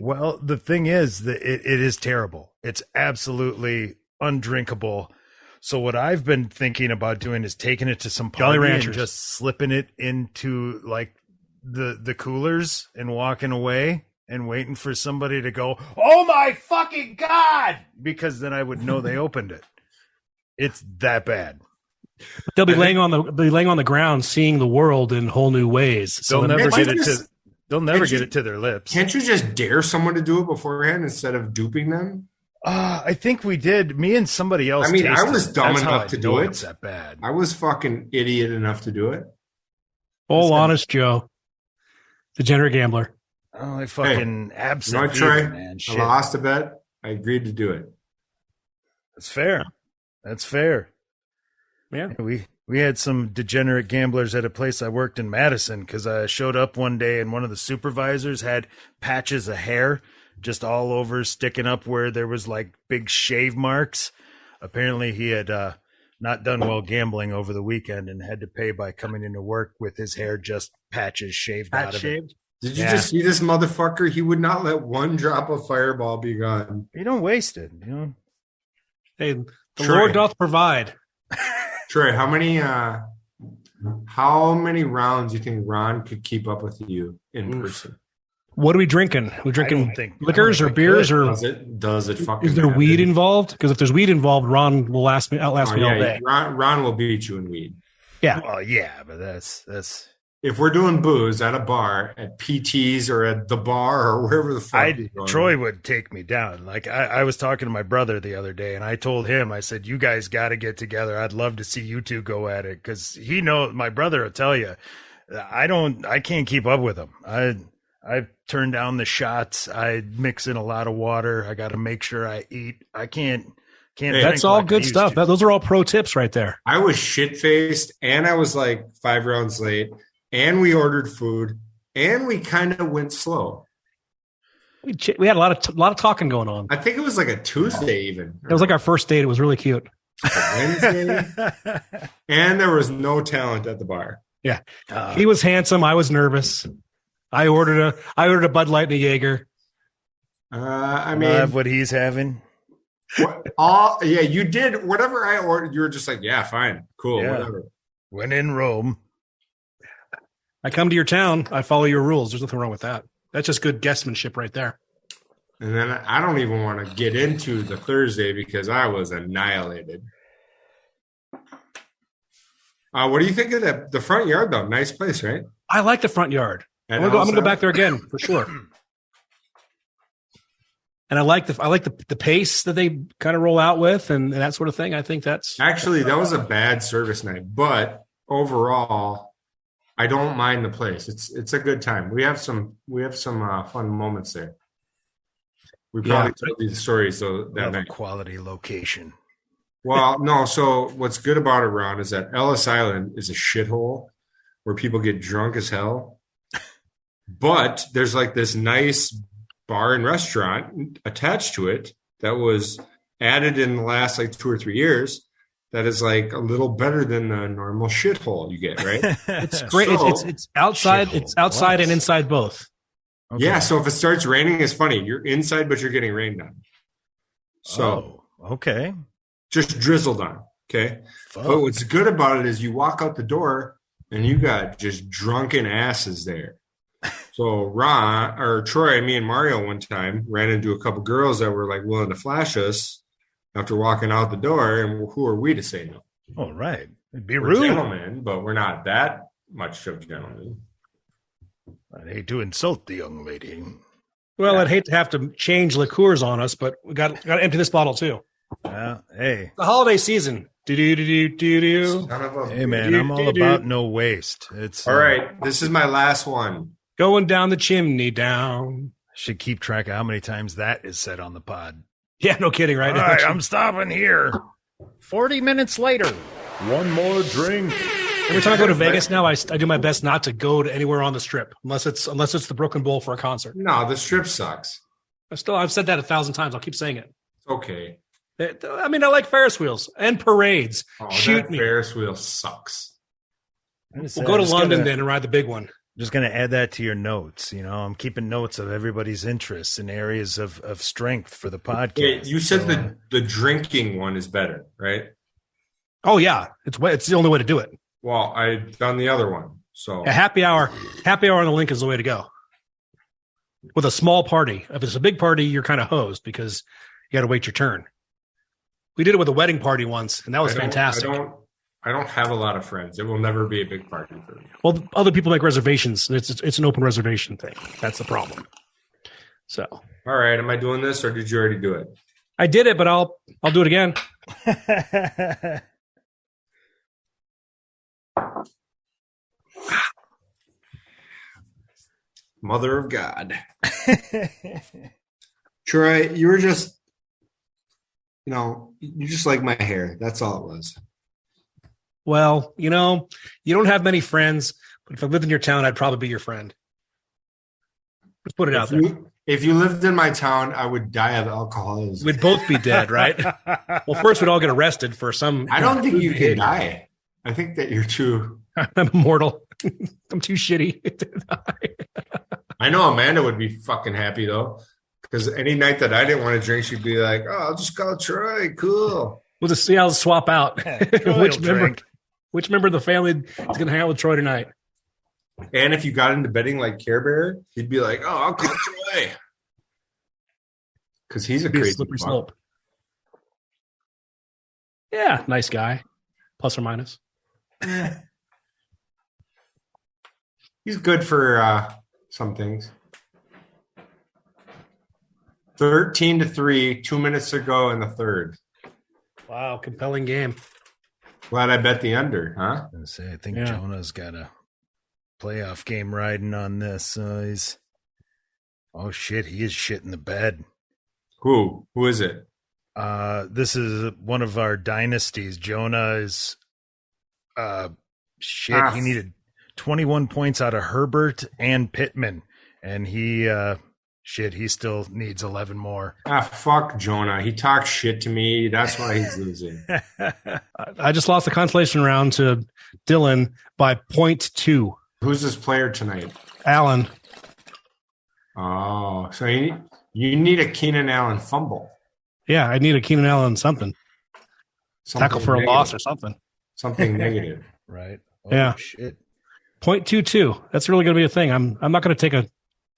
[SPEAKER 1] Well, the thing is that it is terrible. It's absolutely undrinkable. So what I've been thinking about doing is taking it to some party and just slipping it into like the coolers and walking away and waiting for somebody to go, "Oh my fucking God," because then I would know they opened it. It's that bad.
[SPEAKER 3] They'll be laying on the ground, seeing the world in whole new ways. So
[SPEAKER 1] they'll never get it to their lips.
[SPEAKER 4] Can't you just dare someone to do it beforehand instead of duping them?
[SPEAKER 1] I think we did. Me and somebody else.
[SPEAKER 4] I mean, I was dumb enough to do it.
[SPEAKER 1] It's that bad.
[SPEAKER 4] I was fucking idiot enough to do it.
[SPEAKER 3] All honest Joe, degenerate gambler.
[SPEAKER 1] Oh, I fucking absolutely.
[SPEAKER 4] You know what, Trey?
[SPEAKER 1] Man,
[SPEAKER 4] I lost a bet. I agreed to do it.
[SPEAKER 1] That's fair. That's fair.
[SPEAKER 3] Yeah.
[SPEAKER 1] We had some degenerate gamblers at a place I worked in Madison because I showed up one day and one of the supervisors had patches of hair just all over sticking up where there was like big shave marks. Apparently he had not done well gambling over the weekend and had to pay by coming into work with his hair just patches shaved out of it.
[SPEAKER 4] Did you just see this motherfucker? He would not let one drop of Fireball be gone.
[SPEAKER 1] You don't waste it, you know.
[SPEAKER 3] Hey, the Lord doth provide.
[SPEAKER 4] Trey, how many rounds do you think Ron could keep up with you in person?
[SPEAKER 3] What are we drinking? We're drinking liquors or beers or
[SPEAKER 4] does it fucking
[SPEAKER 3] is there
[SPEAKER 4] matter?
[SPEAKER 3] weed involved? Because if there's weed involved, Ron will outlast me all day.
[SPEAKER 4] Ron will beat you in weed.
[SPEAKER 3] Yeah.
[SPEAKER 1] Well, yeah, but that's
[SPEAKER 4] if we're doing booze at a bar, at PT's or at the bar or wherever the fuck
[SPEAKER 1] Troy would take me down. Like I was talking to my brother the other day and I told him, I said, you guys got to get together. I'd love to see you two go at it. Cause my brother will tell you, I can't keep up with him. I turn down the shots. I mix in a lot of water. I got to make sure I eat. I can't.
[SPEAKER 3] That's all good stuff. Those are all pro tips right there.
[SPEAKER 4] I was shit faced and I was like 5 rounds late. And we ordered food, and we kind of went slow.
[SPEAKER 3] We had a lot of talking going on.
[SPEAKER 4] I think it was like a Tuesday even.
[SPEAKER 3] It was like our first date. It was really cute.
[SPEAKER 4] Wednesday, and there was no talent at the bar.
[SPEAKER 3] Yeah, he was handsome. I was nervous. I ordered a Bud Light and a Jaeger.
[SPEAKER 4] I mean,
[SPEAKER 1] have what he's having.
[SPEAKER 4] You did whatever I ordered. You were just like, yeah, fine, cool, whatever.
[SPEAKER 1] When in Rome.
[SPEAKER 3] I come to your town, I follow your rules. There's nothing wrong with that. That's just good guestmanship right there.
[SPEAKER 4] And then I don't even want to get into the Thursday because I was annihilated. What do you think of the front yard, though? Nice place, right?
[SPEAKER 3] I like the front yard. I'm gonna go back there again for sure. And I like the pace that they kind of roll out with and that sort of thing. I think that's
[SPEAKER 4] actually that was a bad service night, but overall. I don't mind the place. It's a good time. We have some fun moments there. We probably told these stories though that
[SPEAKER 1] Love a
[SPEAKER 4] night.
[SPEAKER 1] quality location.
[SPEAKER 4] Well, no. So what's good about it, Ron, is that Ellis Island is a shithole where people get drunk as hell. But there's like this nice bar and restaurant attached to it that was added in the last like 2 or 3 years. That is like a little better than the normal shithole you get, right?
[SPEAKER 3] It's great.
[SPEAKER 4] So-
[SPEAKER 3] It's outside.
[SPEAKER 1] Shithole
[SPEAKER 3] It's outside
[SPEAKER 1] plus.
[SPEAKER 3] and inside both.
[SPEAKER 1] Okay.
[SPEAKER 4] Yeah. So if it starts raining, it's funny. You're inside, but you're getting rained on. So
[SPEAKER 1] okay.
[SPEAKER 4] just drizzled on. Okay.
[SPEAKER 1] Fuck.
[SPEAKER 4] But what's good about it is you walk out the door and you got just drunken asses there. So Ron or Troy, me and Mario one time ran into a couple girls that were like willing to flash us after walking out the door. And who are we to say no?
[SPEAKER 1] All right. It'd be
[SPEAKER 4] We're
[SPEAKER 1] rude.
[SPEAKER 4] gentlemen, but we're not that much of gentlemen.
[SPEAKER 1] I'd hate to insult the young lady.
[SPEAKER 3] Well, I'd hate to have to change liqueurs on us, but we got to empty this bottle too.
[SPEAKER 1] Hey.
[SPEAKER 3] The holiday season. Do do do do do do.
[SPEAKER 4] Son of a-
[SPEAKER 1] Hey, man, I'm all about no waste. It's
[SPEAKER 4] All right. This is my last one.
[SPEAKER 3] Going down the chimney down.
[SPEAKER 1] Should keep track of how many times that is said on the pod.
[SPEAKER 3] Yeah, no kidding, right?
[SPEAKER 1] All right, I'm stopping here. 40 minutes later. One more drink.
[SPEAKER 3] Every time I go to Vegas now, I do my best not to go to anywhere on the Strip unless it's the Brooklyn Bowl for a concert.
[SPEAKER 4] No, the strip sucks.
[SPEAKER 3] I've said that 1,000 times. I'll keep saying it.
[SPEAKER 4] Okay.
[SPEAKER 3] I mean, I like Ferris wheels and parades.
[SPEAKER 4] Oh,
[SPEAKER 3] Shoot
[SPEAKER 4] that
[SPEAKER 3] me.
[SPEAKER 4] Ferris wheel sucks.
[SPEAKER 3] We'll go to London then and ride the big one.
[SPEAKER 1] Just going to add that to your notes. You know, I'm keeping notes of everybody's interests and areas of strength for the podcast.
[SPEAKER 4] Yeah, you said
[SPEAKER 1] So,
[SPEAKER 4] the drinking one is better, right?
[SPEAKER 3] Oh yeah, it's the only way to do it.
[SPEAKER 4] Well, I've done the other one. So
[SPEAKER 3] A happy hour on the link is the way to go. With a small party. If it's a big party, you're kind of hosed because you got to wait your turn. We did it with a wedding party once, and that was fantastic.
[SPEAKER 4] I don't have a lot of friends. It will never be a big party for me.
[SPEAKER 3] Well, other people make reservations. And it's an open reservation thing. That's the problem. So
[SPEAKER 4] All right, am I doing this or did you already do it?
[SPEAKER 3] I did it, but I'll do it again.
[SPEAKER 4] Mother of God. Troy, you were just, you just like my hair. That's all it was.
[SPEAKER 3] Well, you don't have many friends, but if I lived in your town, I'd probably be your friend. Let's put it out there.
[SPEAKER 4] If you lived in my town, I would die of alcoholism.
[SPEAKER 3] We'd both be dead, right? Well, first we'd all get arrested for some.
[SPEAKER 4] I don't think you can die. I think that you're too.
[SPEAKER 3] I'm immortal. I'm too shitty to die.
[SPEAKER 4] I know Amanda would be fucking happy though, because any night that I didn't want to drink, she'd be like, "Oh, I'll just call Troy. Cool."
[SPEAKER 3] We'll just see how to swap out. which
[SPEAKER 1] drink.
[SPEAKER 3] member of the family is going to hang out with Troy tonight?
[SPEAKER 4] And if you got into betting like Care Bear, he'd be like, "Oh, I'll call Troy," because he's a
[SPEAKER 3] Be a
[SPEAKER 4] crazy
[SPEAKER 3] slippery
[SPEAKER 4] fuck.
[SPEAKER 3] slope. Yeah, nice guy, plus or minus.
[SPEAKER 4] He's good for some things. 13-3, 2 minutes to go in the third.
[SPEAKER 3] Wow, compelling game.
[SPEAKER 4] Glad I bet the under, huh?
[SPEAKER 1] I think
[SPEAKER 3] Yeah.
[SPEAKER 1] Jonah's got a playoff game riding on this. Oh shit, he is shit in the bed.
[SPEAKER 4] Who is it?
[SPEAKER 1] This is one of our dynasties. Jonah is shit.
[SPEAKER 4] Ah.
[SPEAKER 1] He needed 21 points out of Herbert and Pittman, and he still needs 11 more.
[SPEAKER 4] Fuck Jonah. He talks shit to me. That's why he's losing.
[SPEAKER 3] I just lost the consolation round to Dylan by 0.2.
[SPEAKER 4] Who's this player tonight?
[SPEAKER 3] Allen.
[SPEAKER 4] Oh, so you need a Keenan Allen fumble.
[SPEAKER 3] Yeah, I need a Keenan Allen something. Tackle for a
[SPEAKER 4] negative.
[SPEAKER 3] loss or something.
[SPEAKER 4] Something negative.
[SPEAKER 1] Right? Oh,
[SPEAKER 3] Yeah.
[SPEAKER 1] Shit.
[SPEAKER 3] 0.22. That's really going to be a thing. I'm not going to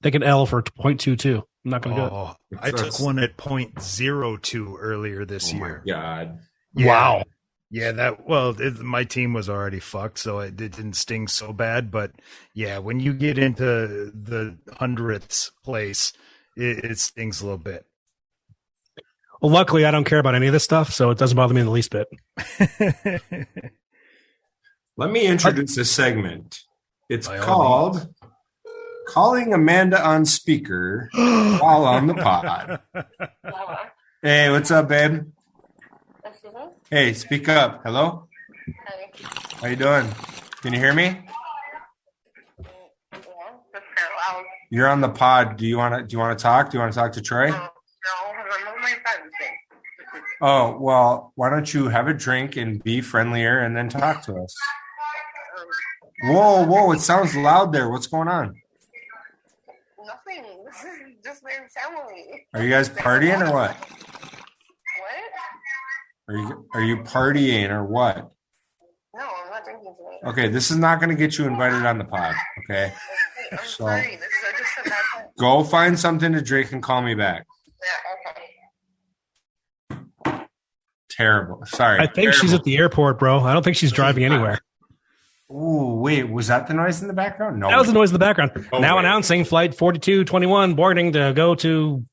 [SPEAKER 3] take an L for 0.22. I'm not going to do it.
[SPEAKER 1] Oh, I took one at 0.02 earlier this
[SPEAKER 4] Oh my
[SPEAKER 1] year.
[SPEAKER 4] God.
[SPEAKER 1] Yeah.
[SPEAKER 3] Wow.
[SPEAKER 1] Yeah, my team was already fucked, so it didn't sting so bad. But yeah, when you get into the hundredths place, it stings a little bit.
[SPEAKER 3] Well, luckily, I don't care about any of this stuff, so it doesn't bother me in the least bit.
[SPEAKER 4] Let me introduce a segment It's
[SPEAKER 1] By all
[SPEAKER 4] called Calling Amanda on Speaker while on the pod. Hey, what's up, babe? Hey, speak up. Hello? How you doing? Can you hear me? You're on the pod. Do you want to talk? Do you want to talk to Troy? Oh, well, why don't you have a drink and be friendlier and then talk to us? Whoa, it sounds loud there. What's going on?
[SPEAKER 5] Nothing. This is just my family.
[SPEAKER 4] Are you guys partying or what?
[SPEAKER 5] What?
[SPEAKER 4] Are you partying or what?
[SPEAKER 5] No, I'm not drinking tonight.
[SPEAKER 4] Okay, this is not going to get you invited on the pod, okay?
[SPEAKER 5] I'm
[SPEAKER 4] So-
[SPEAKER 5] sorry. This is just a bad time.
[SPEAKER 4] Go find something to drink and call me back.
[SPEAKER 5] Yeah, okay.
[SPEAKER 4] Terrible. Sorry.
[SPEAKER 3] I think she's at the airport, bro. I don't think she's driving anywhere.
[SPEAKER 4] Ooh, wait, was that the noise in the background? No.
[SPEAKER 3] That was the noise in the background.
[SPEAKER 4] Oh,
[SPEAKER 3] Now
[SPEAKER 4] wait.
[SPEAKER 3] announcing flight 4221 boarding to go to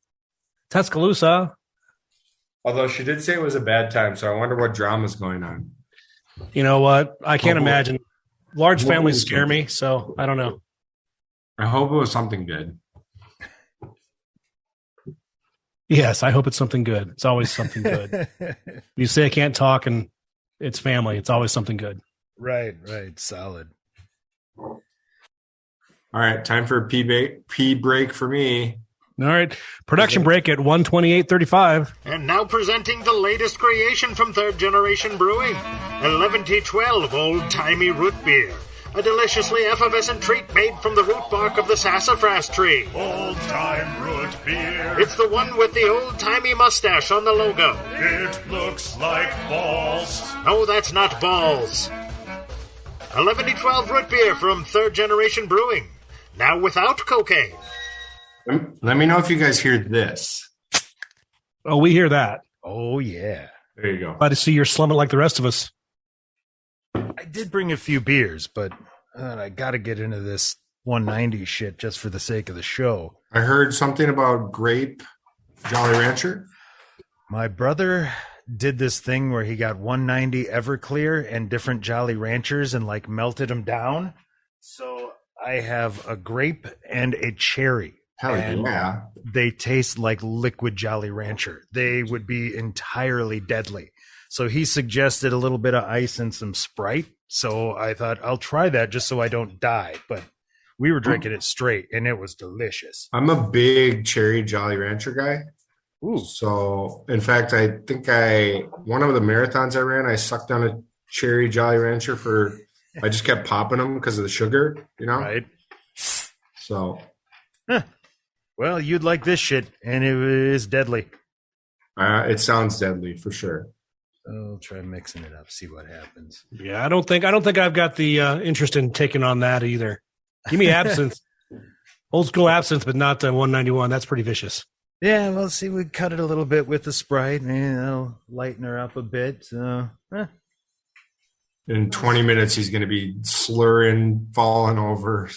[SPEAKER 3] Tuscaloosa.
[SPEAKER 4] Although she did say it was a bad time, so I wonder what drama's going on.
[SPEAKER 3] You know what? I can't
[SPEAKER 4] Oh, boy.
[SPEAKER 3] imagine. Large
[SPEAKER 4] What
[SPEAKER 3] families
[SPEAKER 4] was
[SPEAKER 3] scare
[SPEAKER 4] it?
[SPEAKER 3] me, so I don't know.
[SPEAKER 4] I hope it was something good.
[SPEAKER 3] Yes, I hope it's something good. It's always something good. You say I can't talk and it's family. It's always something good.
[SPEAKER 1] Right. Solid.
[SPEAKER 4] All right, time for a pee break for me.
[SPEAKER 3] All right. Production break at 128.35.
[SPEAKER 6] And now presenting the latest creation from Third Generation Brewing, 11T12 old-timey root beer. A deliciously effervescent treat made from the root bark of the sassafras tree.
[SPEAKER 7] Old-time root beer.
[SPEAKER 6] It's the one with the old-timey mustache on the logo.
[SPEAKER 7] It looks like balls.
[SPEAKER 6] No, that's not balls. 11T12 root beer from Third Generation Brewing. Now without cocaine.
[SPEAKER 4] Let me know if you guys hear this.
[SPEAKER 3] Oh, we hear that.
[SPEAKER 1] Oh, yeah.
[SPEAKER 4] There you go.
[SPEAKER 3] Glad to see you're slumming like the rest of us.
[SPEAKER 1] I did bring a few beers, but I got to get into this 190 shit just for the sake of the show.
[SPEAKER 4] I heard something about grape Jolly Rancher.
[SPEAKER 1] My brother did this thing where he got 190 Everclear and different Jolly Ranchers and like melted them down. So I have a grape and a cherry.
[SPEAKER 4] Hell
[SPEAKER 1] And
[SPEAKER 4] yeah.
[SPEAKER 1] They taste like liquid Jolly Rancher. They would be entirely deadly. So he suggested a little bit of ice and some Sprite. So I thought I'll try that just so I don't die. But we were drinking it straight and it was delicious.
[SPEAKER 4] I'm a big cherry Jolly Rancher guy.
[SPEAKER 1] Ooh.
[SPEAKER 4] So, in fact, I think one of the marathons I ran, I sucked on a cherry Jolly Rancher I just kept popping them because of the sugar, you know?
[SPEAKER 1] Right.
[SPEAKER 4] So,
[SPEAKER 1] Well, you'd like this shit, and it is deadly.
[SPEAKER 4] it sounds deadly for sure.
[SPEAKER 1] I'll try mixing it up, see what happens.
[SPEAKER 3] Yeah, I don't think I've got the interest in taking on that either. Give me absinthe. Old school absinthe, but not 191. That's pretty vicious.
[SPEAKER 1] Yeah, well, see, we cut it a little bit with the Sprite, and that'll lighten her up a bit. So,
[SPEAKER 4] In 20 minutes, he's going to be slurring, falling over,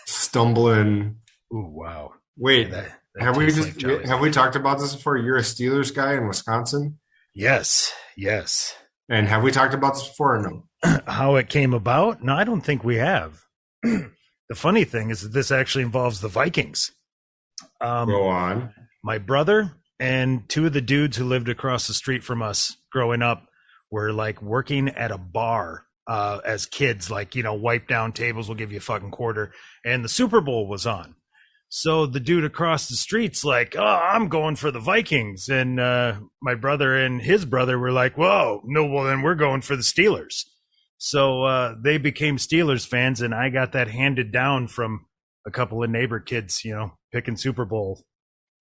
[SPEAKER 4] stumbling.
[SPEAKER 1] Ooh, wow.
[SPEAKER 4] Wait,
[SPEAKER 1] That
[SPEAKER 4] have we
[SPEAKER 1] tastes like Jolly
[SPEAKER 4] have we talked about this before? You're a Steelers guy in Wisconsin,
[SPEAKER 1] Yes.
[SPEAKER 4] and have we talked about this before or no?
[SPEAKER 1] How it came about? No, I don't think we have. The funny thing is that this actually involves the Vikings.
[SPEAKER 4] Go on.
[SPEAKER 1] My brother and two of the dudes who lived across the street from us growing up were like working at a bar as kids, like, wipe down tables, we'll give you a fucking quarter. And the Super Bowl was on. So the dude across the street's like, oh, I'm going for the Vikings. And my brother and his brother were like, whoa, no, well, then we're going for the Steelers. So they became Steelers fans, and I got that handed down from a couple of neighbor kids, picking Super Bowl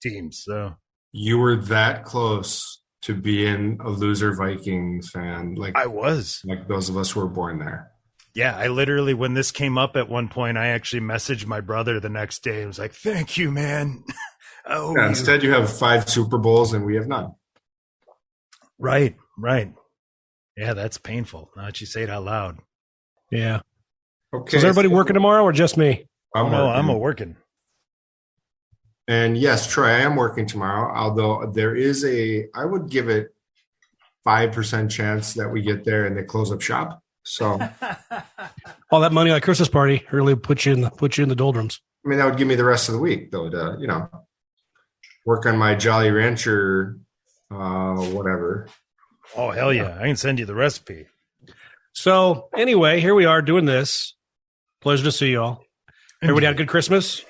[SPEAKER 1] teams. So
[SPEAKER 4] You were that close to being a loser Vikings fan, like
[SPEAKER 1] I was.
[SPEAKER 4] like those of us who were born there.
[SPEAKER 1] Yeah, I literally, when this came up at one point, I actually messaged my brother the next day. I was like, thank you, man. Oh,
[SPEAKER 4] Yeah, instead, you have 5 Super Bowls and we have none.
[SPEAKER 1] Right. Yeah, that's painful. Now that you say it out loud.
[SPEAKER 3] Yeah.
[SPEAKER 4] Okay.
[SPEAKER 3] So is everybody working tomorrow or just me?
[SPEAKER 1] I'm working.
[SPEAKER 4] And yes, Troy, I am working tomorrow, although there is I would give it 5% chance that we get there and they close up shop. So,
[SPEAKER 3] All that money on a Christmas party really put you in the doldrums.
[SPEAKER 4] I mean, that would give me the rest of the week, though, to, work on my Jolly Rancher, whatever.
[SPEAKER 1] Oh, hell yeah. I can send you the recipe.
[SPEAKER 3] So anyway, here we are doing this. Pleasure to see you all. Everybody had a good Christmas?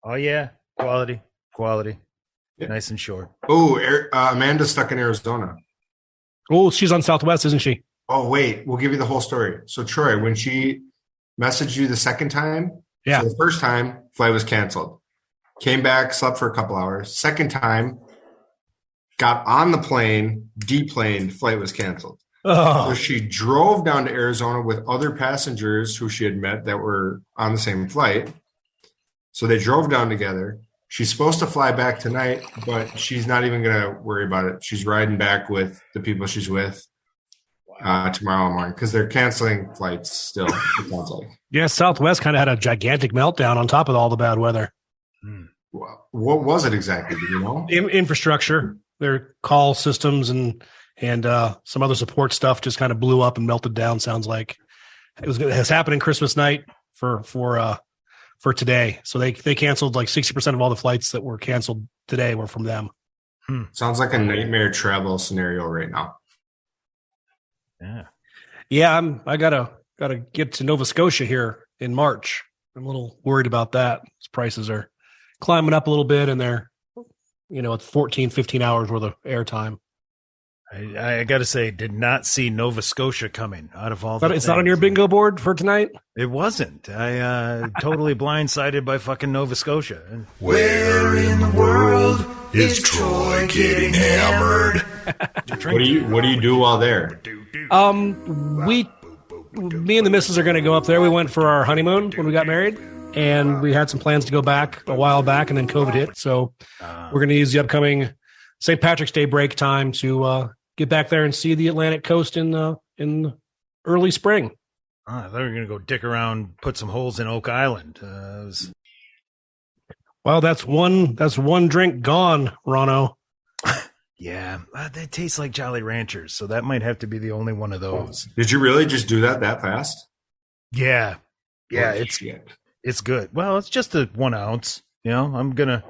[SPEAKER 1] Oh, yeah. Quality.
[SPEAKER 4] Yeah.
[SPEAKER 1] Nice and short.
[SPEAKER 4] Oh, Amanda's stuck in Arizona.
[SPEAKER 3] Oh, she's on Southwest, isn't she?
[SPEAKER 4] Oh, wait. We'll give you the whole story. So, Troy, when she messaged you the second time,
[SPEAKER 3] Yeah.
[SPEAKER 4] so the first time, flight was canceled. Came back, slept for a couple hours. Second time, got on the plane, deplaned, flight was canceled.
[SPEAKER 3] Oh.
[SPEAKER 4] So she drove down to Arizona with other passengers who she had met that were on the same flight. So they drove down together. She's supposed to fly back tonight, but she's not even going to worry about it. She's riding back with the people she's with tomorrow morning because they're canceling flights still, it sounds like.
[SPEAKER 3] Yeah, Southwest kind of had a gigantic meltdown on top of all the bad weather.
[SPEAKER 4] What was it exactly? Do you know?
[SPEAKER 3] Infrastructure, their call systems and some other support stuff just kind of blew up and melted down. Sounds like it's happening Christmas night for today. So they canceled like 60% of all the flights that were canceled today were from them.
[SPEAKER 4] Sounds like a nightmare travel scenario right now.
[SPEAKER 3] Yeah, I gotta get to Nova Scotia here in March. I'm a little worried about that. These prices are climbing up a little bit, and they're it's 14, 15 hours worth of airtime.
[SPEAKER 1] I got to say, did not see Nova Scotia coming out of all.
[SPEAKER 3] But it's not on your bingo board for tonight.
[SPEAKER 1] It wasn't. I totally blindsided by fucking Nova Scotia.
[SPEAKER 7] Where in the world is Troy getting hammered?
[SPEAKER 4] What do you do while there?
[SPEAKER 3] Me and the missus are going to go up there. We went for our honeymoon when we got married, and we had some plans to go back a while back, and then COVID hit. So we're going to use the upcoming St. Patrick's Day break time to get back there and see the Atlantic coast in early spring.
[SPEAKER 1] I thought we were going to go dick around, put some holes in Oak Island.
[SPEAKER 3] Well, that's one drink gone, Ronno.
[SPEAKER 1] Yeah, they taste like Jolly Ranchers, so that might have to be the only one of those.
[SPEAKER 4] Did you really just do that fast?
[SPEAKER 1] Yeah,
[SPEAKER 4] Holy
[SPEAKER 1] it's
[SPEAKER 4] shit.
[SPEAKER 1] it's good. Well, it's just a 1 ounce. I'm gonna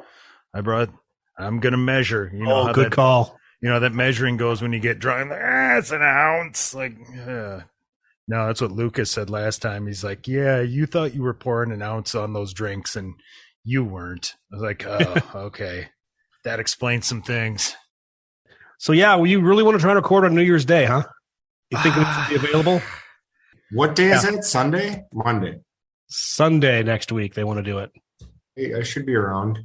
[SPEAKER 1] measure.
[SPEAKER 3] Oh, good call.
[SPEAKER 1] That measuring goes when you get drunk. It's an ounce. No, that's what Lucas said last time. He's like, yeah, you thought you were pouring an ounce on those drinks, and you weren't. I was like, oh, okay, that explains some things.
[SPEAKER 3] So yeah, you really want to try and record on New Year's Day, huh? You think it should be available?
[SPEAKER 4] What day is it? Sunday? Monday?
[SPEAKER 3] Sunday next week. They want to do it.
[SPEAKER 4] Hey, I should be around.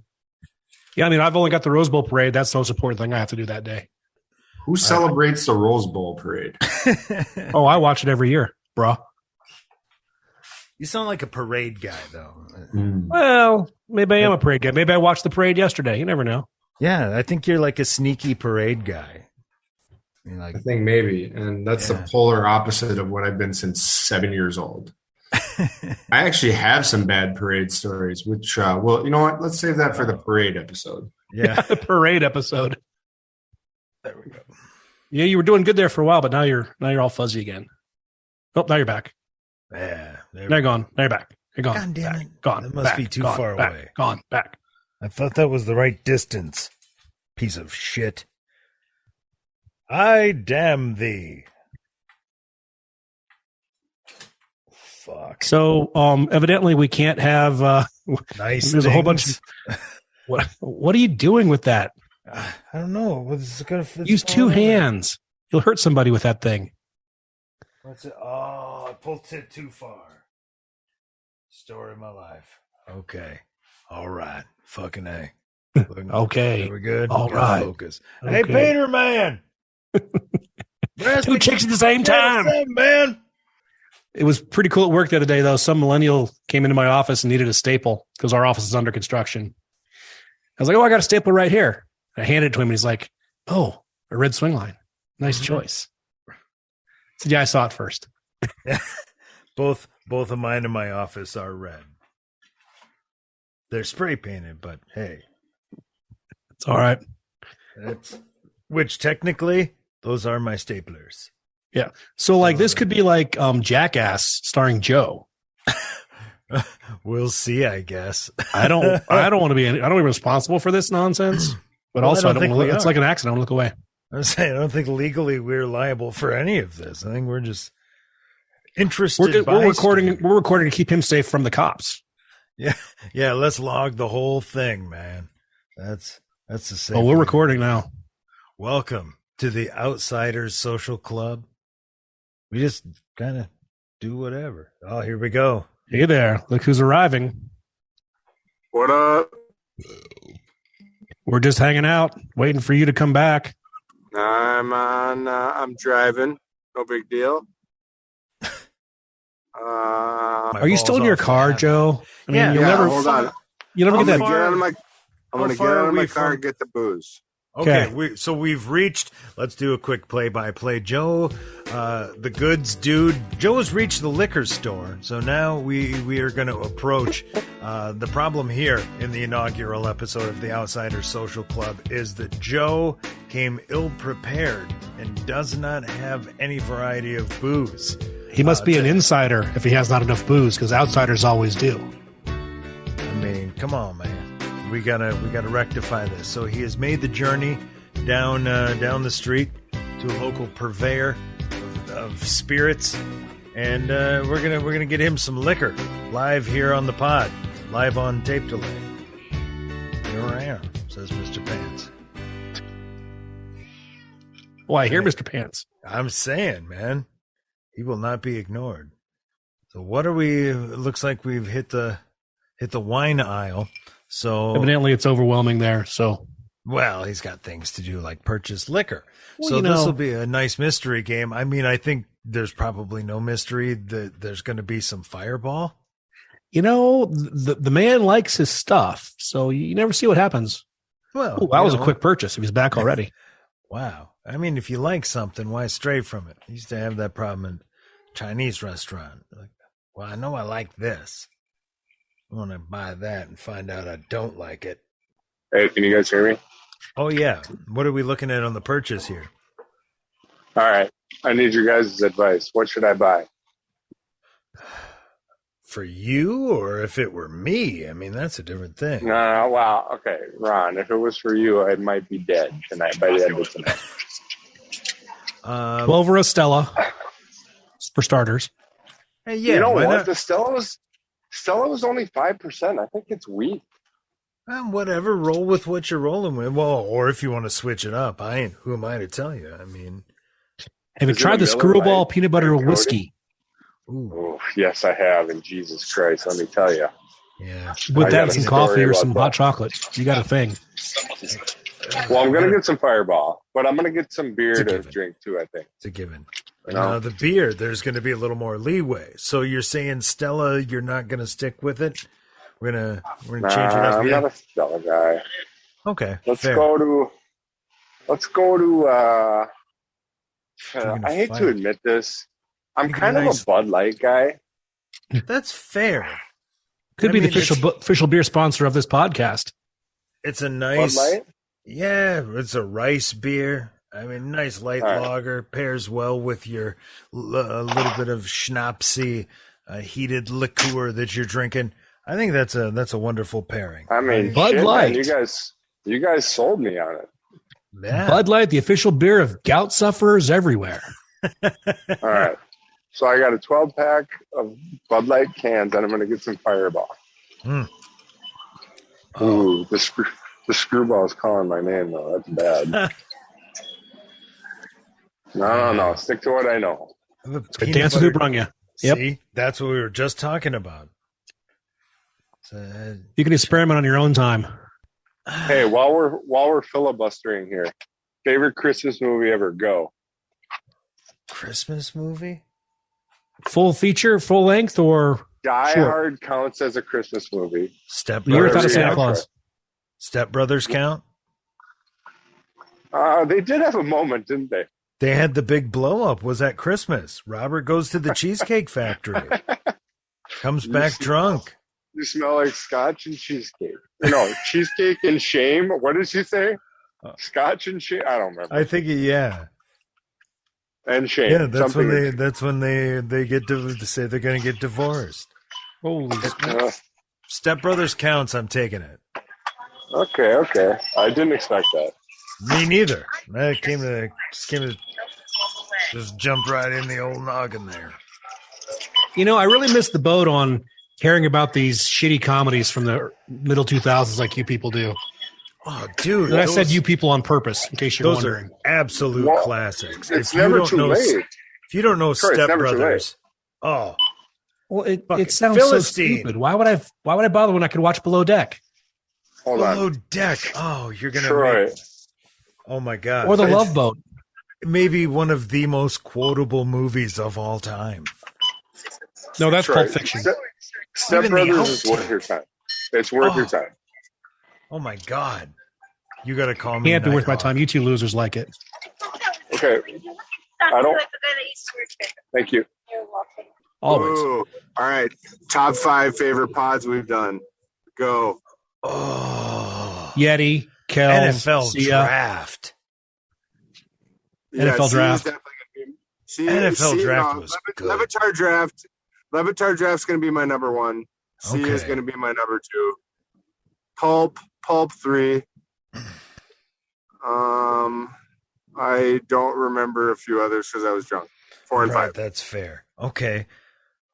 [SPEAKER 3] Yeah, I mean, I've only got the Rose Bowl parade. That's the most important thing I have to do that day.
[SPEAKER 4] Who celebrates the Rose Bowl parade?
[SPEAKER 3] Oh, I watch it every year, bro.
[SPEAKER 1] You sound like a parade guy, though.
[SPEAKER 3] Well, maybe I am a parade guy. Maybe I watched the parade yesterday. You never know.
[SPEAKER 1] Yeah, I think you're like a sneaky parade guy.
[SPEAKER 4] I think maybe. And that's the polar opposite of what I've been since 7 years old. I actually have some bad parade stories, which, well, you know what? Let's save that for the parade episode.
[SPEAKER 3] Yeah, the parade episode.
[SPEAKER 1] There we go.
[SPEAKER 3] Yeah, you were doing good there for a while, but now you're all fuzzy again. Oh, now you're back.
[SPEAKER 1] Yeah,
[SPEAKER 3] now you're gone. Now you're back. You're gone.
[SPEAKER 1] God damn it.
[SPEAKER 3] Gone.
[SPEAKER 1] That must be too far away.
[SPEAKER 3] Gone. Back.
[SPEAKER 1] I thought that was the right distance. Piece of shit. I damn thee. Fuck.
[SPEAKER 3] So, evidently we can't have
[SPEAKER 1] nice.
[SPEAKER 3] There's a whole bunch of what are you doing with that?
[SPEAKER 1] I don't know.
[SPEAKER 3] Use two hands. You'll hurt somebody with that thing.
[SPEAKER 1] What's it? Oh, I pulled it too far. Story of my life. Okay. All right. Fucking A.
[SPEAKER 3] Okay.
[SPEAKER 1] We're good.
[SPEAKER 3] All right.
[SPEAKER 1] Focus.
[SPEAKER 3] Okay.
[SPEAKER 1] Hey, Peter, man.
[SPEAKER 3] Two chicks at the same time.
[SPEAKER 1] Man.
[SPEAKER 3] It was pretty cool at work the other day, though. Some millennial came into my office and needed a staple because our office is under construction. I was like, oh, I got a staple right here. I handed it to him, and he's like, oh, a red swing line. Nice choice. I said, yeah, I saw it first.
[SPEAKER 1] Both of mine in my office are red. They're spray painted, but hey.
[SPEAKER 3] It's all right.
[SPEAKER 1] Which technically, those are my staplers.
[SPEAKER 3] Yeah. So like this could be like Jackass starring Joe.
[SPEAKER 1] We'll see, I guess.
[SPEAKER 3] I don't want to be responsible for this nonsense, but also I don't want to look, it's like an accident. I want to look away.
[SPEAKER 1] I was saying, I don't think legally we're liable for any of this. I think we're just interested.
[SPEAKER 3] We're recording to keep him safe from the cops.
[SPEAKER 1] Yeah. Yeah. Let's log the whole thing, man. That's the same.
[SPEAKER 3] Oh, we're recording now.
[SPEAKER 1] Welcome to the Outsiders Social Club. We just kind of do whatever. Oh, here we go.
[SPEAKER 3] Hey there. Look who's arriving.
[SPEAKER 4] What up?
[SPEAKER 3] We're just hanging out, waiting for you to come back.
[SPEAKER 4] I'm driving. No big deal.
[SPEAKER 3] Are you still in your car, Joe? I mean,
[SPEAKER 4] hold on.
[SPEAKER 3] You never get that.
[SPEAKER 4] I'm going to get out of my car and get the booze.
[SPEAKER 1] Okay, we've reached. Let's do a quick play-by-play. Joe, the goods dude. Joe has reached the liquor store, so now we are going to approach. The problem here in the inaugural episode of the Outsiders Social Club is that Joe came ill-prepared and does not have any variety of booze.
[SPEAKER 3] He must be an insider if he has not enough booze, because outsiders always do.
[SPEAKER 1] I mean, come on, man. We gotta rectify this. So he has made the journey down the street to a local purveyor of spirits, and we're gonna get him some liquor live here on the pod, live on tape delay. Here I am, says Mr. Pants.
[SPEAKER 3] Well, I hear Mr. Pants.
[SPEAKER 1] I'm saying, man, he will not be ignored. So what are we? It looks like we've hit the wine aisle. So
[SPEAKER 3] evidently it's overwhelming there. So,
[SPEAKER 1] well, he's got things to do like purchase liquor.
[SPEAKER 3] Well,
[SPEAKER 1] so this will be a nice mystery game. I mean, I think there's probably no mystery that there's going to be some fireball.
[SPEAKER 3] You know, the man likes his stuff, so you never see what happens.
[SPEAKER 1] Well,
[SPEAKER 3] that was a quick purchase. If he's back already.
[SPEAKER 1] Wow. I mean, if you like something, why stray from it? I used to have that problem in a Chinese restaurant. Like, well, I know I like this. I want to buy that and find out I don't like it.
[SPEAKER 4] Hey, can you guys hear me?
[SPEAKER 1] Oh, yeah. What are we looking at on the purchase here?
[SPEAKER 4] All right. I need your guys' advice. What should I buy?
[SPEAKER 1] For you, or if it were me? I mean, that's a different thing.
[SPEAKER 4] No, wow. Okay, Ron, if it was for you, I might be dead tonight by the end of tonight.
[SPEAKER 3] 12 or a Stella, for starters.
[SPEAKER 1] Hey, yeah,
[SPEAKER 4] you know what?
[SPEAKER 1] Not?
[SPEAKER 4] The Stella was only 5%. I think it's weak.
[SPEAKER 1] Whatever. Roll with what you're rolling with. Well, or if you want to switch it up, who am I to tell you? I mean,
[SPEAKER 3] have you tried the Screwball peanut butter whiskey?
[SPEAKER 4] Oh, yes, I have. And Jesus Christ, let me tell you.
[SPEAKER 1] Yeah.
[SPEAKER 3] With that, some coffee or some hot chocolate. You got a thing.
[SPEAKER 4] Well, I'm going to get some Fireball, but I'm going to get some beer to drink too, I think.
[SPEAKER 1] It's a given. The beer, there's going to be a little more leeway. So you're saying Stella, you're not going to stick with it? We're gonna change it up.
[SPEAKER 4] I'm not a Stella guy.
[SPEAKER 1] Okay.
[SPEAKER 4] Let's go to I hate to admit this. I'm kind of a Bud Light guy.
[SPEAKER 1] That's fair.
[SPEAKER 3] Could be the official beer sponsor of this podcast.
[SPEAKER 1] It's a nice
[SPEAKER 4] Bud Light?
[SPEAKER 1] Yeah, it's a rice beer. I mean, nice light lager, pairs well with your a little bit of schnapsy, heated liqueur that you're drinking. I think that's a wonderful pairing.
[SPEAKER 4] I mean,
[SPEAKER 3] Bud Light.
[SPEAKER 4] Man, you guys sold me on it.
[SPEAKER 1] Yeah.
[SPEAKER 3] Bud Light, the official beer of gout sufferers everywhere.
[SPEAKER 4] All right. So I got a 12-pack of Bud Light cans, and I'm going to get some Fireball. Ooh, the Screwball is calling my name, though. That's bad. No. Stick to what I know.
[SPEAKER 3] Dance with who brung you. Yep.
[SPEAKER 1] See, that's what we were just talking about.
[SPEAKER 3] You can experiment on your own time.
[SPEAKER 4] Hey, while we're filibustering here, favorite Christmas movie ever? Go.
[SPEAKER 1] Christmas movie?
[SPEAKER 3] Full feature, full length, or
[SPEAKER 4] Die Hard counts as a Christmas movie.
[SPEAKER 1] Step
[SPEAKER 3] You ever thought of
[SPEAKER 1] Brothers
[SPEAKER 3] Santa
[SPEAKER 1] count?
[SPEAKER 3] Claus?
[SPEAKER 1] Step Brothers count?
[SPEAKER 4] They did have a moment, didn't they?
[SPEAKER 1] They had the big blow up. Was at Christmas. Robert goes to the Cheesecake Factory. Comes back drunk.
[SPEAKER 4] You smell like scotch and cheesecake. No, cheesecake and shame. What did she say? Scotch and shame? I don't remember.
[SPEAKER 1] I think, yeah.
[SPEAKER 8] and shame.
[SPEAKER 1] Yeah, that's
[SPEAKER 8] Something
[SPEAKER 1] when they get to say they're going to get divorced.
[SPEAKER 3] Holy
[SPEAKER 1] Step Brothers counts. I'm taking it.
[SPEAKER 8] Okay. I didn't expect that.
[SPEAKER 1] Me neither. I came to just jump right in the old noggin there.
[SPEAKER 3] You know, I really missed the boat on caring about these shitty comedies from the middle 2000s like you people do.
[SPEAKER 1] Oh, dude.
[SPEAKER 3] And I said you people on purpose, in case you're
[SPEAKER 1] those
[SPEAKER 3] wondering.
[SPEAKER 1] Are absolute classics.
[SPEAKER 8] It's never too late.
[SPEAKER 1] If you don't know
[SPEAKER 8] Sure,
[SPEAKER 1] Step Brothers, oh.
[SPEAKER 3] Well,
[SPEAKER 1] Fucking
[SPEAKER 3] it sounds
[SPEAKER 1] Philistine.
[SPEAKER 3] so stupid. Why would I bother when I could watch Below Deck?
[SPEAKER 8] Hold on.
[SPEAKER 1] Below Deck. Oh, you're going to
[SPEAKER 8] Troy.
[SPEAKER 1] Oh, my God.
[SPEAKER 3] Or The
[SPEAKER 1] It's
[SPEAKER 3] Love Boat.
[SPEAKER 1] maybe one of the most quotable movies of all time.
[SPEAKER 3] No, that's
[SPEAKER 8] Troy.
[SPEAKER 3] Pulp Fiction.
[SPEAKER 8] Step
[SPEAKER 1] Even the
[SPEAKER 8] Brothers is
[SPEAKER 1] outtake.
[SPEAKER 8] worth your time. It's worth your time.
[SPEAKER 1] Oh, my God. You got to call me.
[SPEAKER 3] Can't be worth my
[SPEAKER 1] Nighthawk.
[SPEAKER 3] time. You two losers like it.
[SPEAKER 8] Okay. I don't. Thank you.
[SPEAKER 3] Always.
[SPEAKER 9] Ooh. All right. Top 5 favorite pods we've done. Go.
[SPEAKER 1] Oh.
[SPEAKER 3] Yeti, Kel,
[SPEAKER 1] NFL
[SPEAKER 3] Sia.
[SPEAKER 1] Draft.
[SPEAKER 3] NFL
[SPEAKER 9] C
[SPEAKER 3] draft.
[SPEAKER 9] is definitely gonna be- C-
[SPEAKER 1] NFL
[SPEAKER 9] C-
[SPEAKER 1] draft
[SPEAKER 9] no,
[SPEAKER 1] was
[SPEAKER 9] Levit-
[SPEAKER 1] good.
[SPEAKER 9] Levitar draft. Levitar draft's going to be my number 1. C is
[SPEAKER 1] Okay.
[SPEAKER 9] going to be my number 2. Pulp 3. I don't remember a few others because I was drunk. 4 and
[SPEAKER 1] Right,
[SPEAKER 9] 5.
[SPEAKER 1] that's fair. Okay.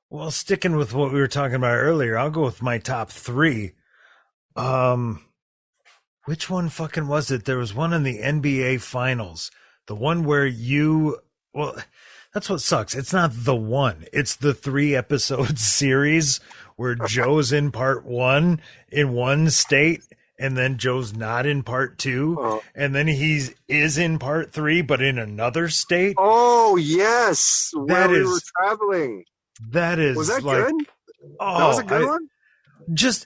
[SPEAKER 1] Well, sticking with what we were talking about earlier, I'll go with my top 3. Which one fucking was it? There was one in the NBA Finals. The one where that's what sucks. It's not the one. It's the 3-episode series where Joe's in part 1 in one state, and then Joe's not in part 2,
[SPEAKER 9] Oh.
[SPEAKER 1] and then he is in part 3, but in another state.
[SPEAKER 9] Oh, yes. Where
[SPEAKER 1] That
[SPEAKER 9] we
[SPEAKER 1] is-
[SPEAKER 9] were traveling.
[SPEAKER 1] That is
[SPEAKER 9] Was that
[SPEAKER 1] like,
[SPEAKER 9] good?
[SPEAKER 1] Oh,
[SPEAKER 9] That was a good one?
[SPEAKER 1] Just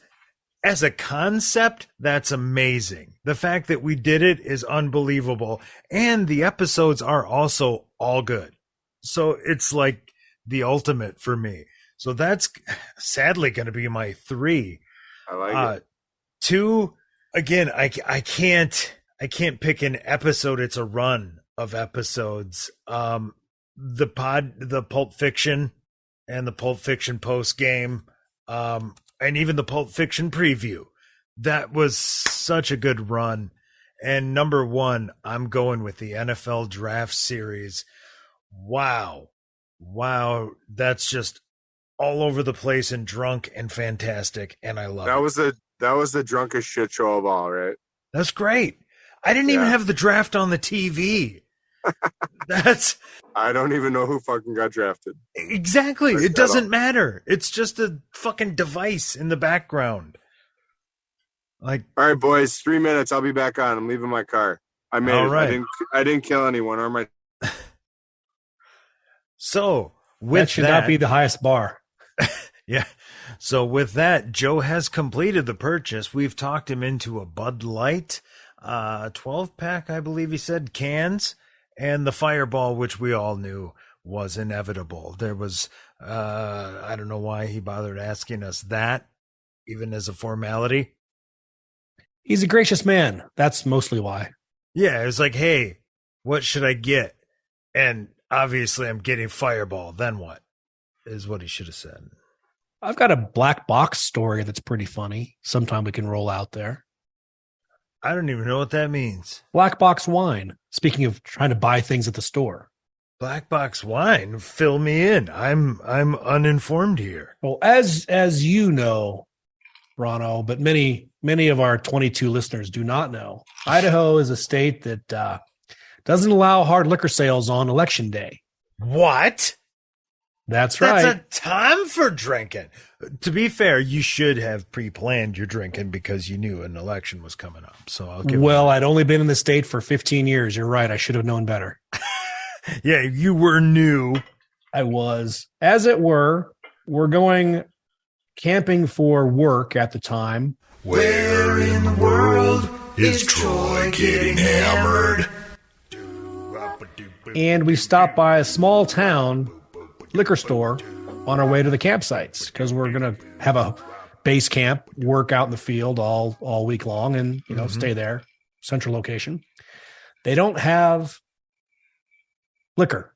[SPEAKER 1] as a concept, that's amazing. The fact that we did it is unbelievable. And the episodes are also all good. So it's like the ultimate for me. So that's sadly going to be my 3.
[SPEAKER 9] I like it.
[SPEAKER 1] 2, again, I can't pick an episode. It's a run of episodes. The Pulp Fiction and the Pulp Fiction post game, and even the Pulp Fiction preview. That was such a good run. And number 1, I'm going with the NFL Draft Series. Wow. That's just all over the place and drunk and fantastic, and I love it.
[SPEAKER 9] That was the drunkest shit show of all, right?
[SPEAKER 1] That's great. I didn't even have the draft on the TV.
[SPEAKER 9] I don't even know who fucking got drafted.
[SPEAKER 1] Exactly. It doesn't matter. It's just a fucking device in the background. Like,
[SPEAKER 9] all right, boys, 3 minutes. I'll be back on. I'm leaving my car. I made
[SPEAKER 1] All
[SPEAKER 9] it.
[SPEAKER 1] right.
[SPEAKER 9] I didn't kill anyone or my.
[SPEAKER 1] so with
[SPEAKER 3] That should not be the highest bar.
[SPEAKER 1] Yeah. So with that, Joe has completed the purchase. We've talked him into a Bud Light, 12-pack, I believe he said, cans, and the Fireball, which we all knew was inevitable. There was, I don't know why he bothered asking us that, even as a formality.
[SPEAKER 3] He's a gracious man. That's mostly why.
[SPEAKER 1] Yeah, it was like, hey, what should I get? And obviously I'm getting Fireball. Then what? Is what he should have said.
[SPEAKER 3] I've got a black box story that's pretty funny. Sometime we can roll out there.
[SPEAKER 1] I don't even know what that means.
[SPEAKER 3] Black box wine. Speaking of trying to buy things at the store.
[SPEAKER 1] Black box wine, fill me in. I'm uninformed here.
[SPEAKER 3] Well, as you know, Ronno, but many of our 22 listeners do not know. Idaho is a state that doesn't allow hard liquor sales on election day.
[SPEAKER 1] What?
[SPEAKER 3] That's right.
[SPEAKER 1] That's a time for drinking. To be fair, you should have pre-planned your drinking because you knew an election was coming up. So I'll give
[SPEAKER 3] Well, I'd only been in the state for 15 years. You're right. I should have known better.
[SPEAKER 1] Yeah, you were new.
[SPEAKER 3] I was. As it were, we're going camping for work at the time.
[SPEAKER 7] Where in the world is Troy getting hammered?
[SPEAKER 3] And we stopped by a small town liquor store on our way to the campsites because we're going to have a base camp, work out in the field all week long and, stay there, central location. They don't have liquor.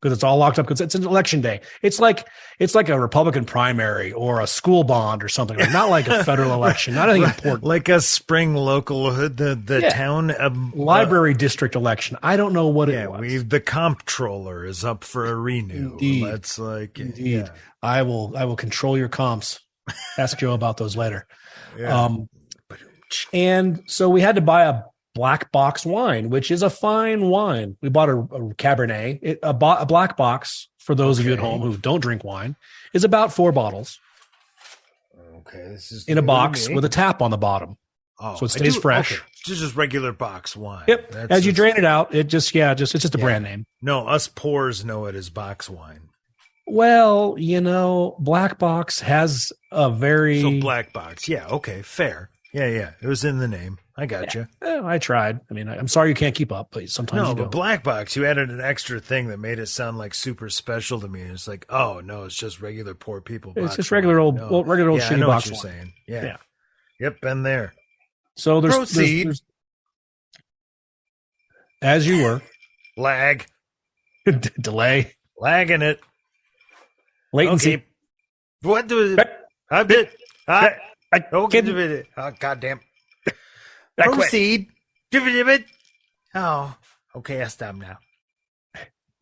[SPEAKER 3] because it's all locked up because it's an election day. It's like a Republican primary or a school bond or something. Not like a federal election. Not anything important.
[SPEAKER 1] Like a spring local, the town
[SPEAKER 3] library district election. I don't know what it was.
[SPEAKER 1] The comptroller is up for a renew.
[SPEAKER 3] Indeed.
[SPEAKER 1] That's like
[SPEAKER 3] Indeed. Yeah. I will control your comps. Ask Joe about those later.
[SPEAKER 1] Yeah.
[SPEAKER 3] And so we had to buy a black box wine, which is a fine wine. We bought a Cabernet. A black box, for those of you at home who don't drink wine, is about 4 bottles.
[SPEAKER 1] Okay, this is
[SPEAKER 3] in a box with a tap on the bottom.
[SPEAKER 1] Oh,
[SPEAKER 3] so it stays fresh.
[SPEAKER 1] Okay. It's just regular box wine.
[SPEAKER 3] Yep. As you drain it out, it's just a brand name.
[SPEAKER 1] No, us poors know it as box wine.
[SPEAKER 3] Well, Black Box has a very...
[SPEAKER 1] So Black Box. Yeah, okay, fair. Yeah. It was in the name. I got you.
[SPEAKER 3] I tried. I mean, I'm sorry you can't keep up, but sometimes you don't.
[SPEAKER 1] But Black Box, you added an extra thing that made it sound like super special to me. It's like, oh, no, it's just regular poor people box.
[SPEAKER 3] It's just regular old shitty
[SPEAKER 1] I know
[SPEAKER 3] box
[SPEAKER 1] what you're
[SPEAKER 3] wine.
[SPEAKER 1] saying. Yeah. Yep, been there.
[SPEAKER 3] So
[SPEAKER 1] Proceed.
[SPEAKER 3] there's as you were.
[SPEAKER 1] Lag.
[SPEAKER 3] Delay.
[SPEAKER 1] Lagging it.
[SPEAKER 3] Latency.
[SPEAKER 1] Okay. What do I did? Okay. Oh, goddamn. Proceed. Oh, okay. I stop now.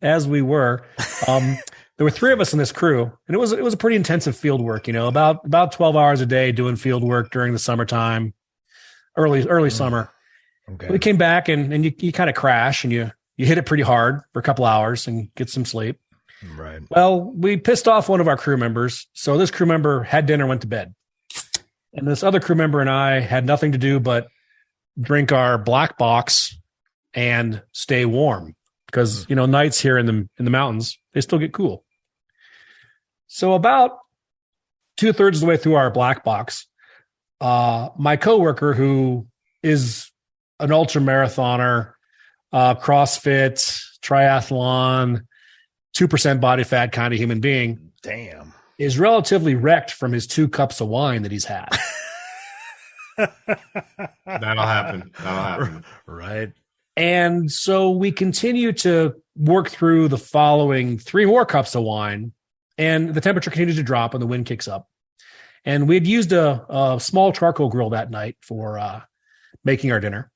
[SPEAKER 3] As we were, there were 3 of us in this crew, and it was a pretty intensive field work. About 12 hours a day doing field work during the summertime, early summer.
[SPEAKER 1] Okay.
[SPEAKER 3] We came back and you kind of crash and you hit it pretty hard for a couple hours and get some sleep.
[SPEAKER 1] Right.
[SPEAKER 3] Well, we pissed off one of our crew members. So this crew member had dinner, went to bed. And this other crew member and I had nothing to do but drink our black box and stay warm because, nights here in the mountains, they still get cool. So about 2/3 of the way through our black box, my coworker, who is an ultra marathoner, CrossFit, triathlon, 2% body fat kind of human being.
[SPEAKER 1] Damn.
[SPEAKER 3] Is relatively wrecked from his 2 cups of wine that he's had.
[SPEAKER 4] That'll happen.
[SPEAKER 1] Right.
[SPEAKER 3] And so we continue to work through the following 3 more cups of wine, and the temperature continues to drop and the wind kicks up. And we had used a small charcoal grill that night for making our dinner.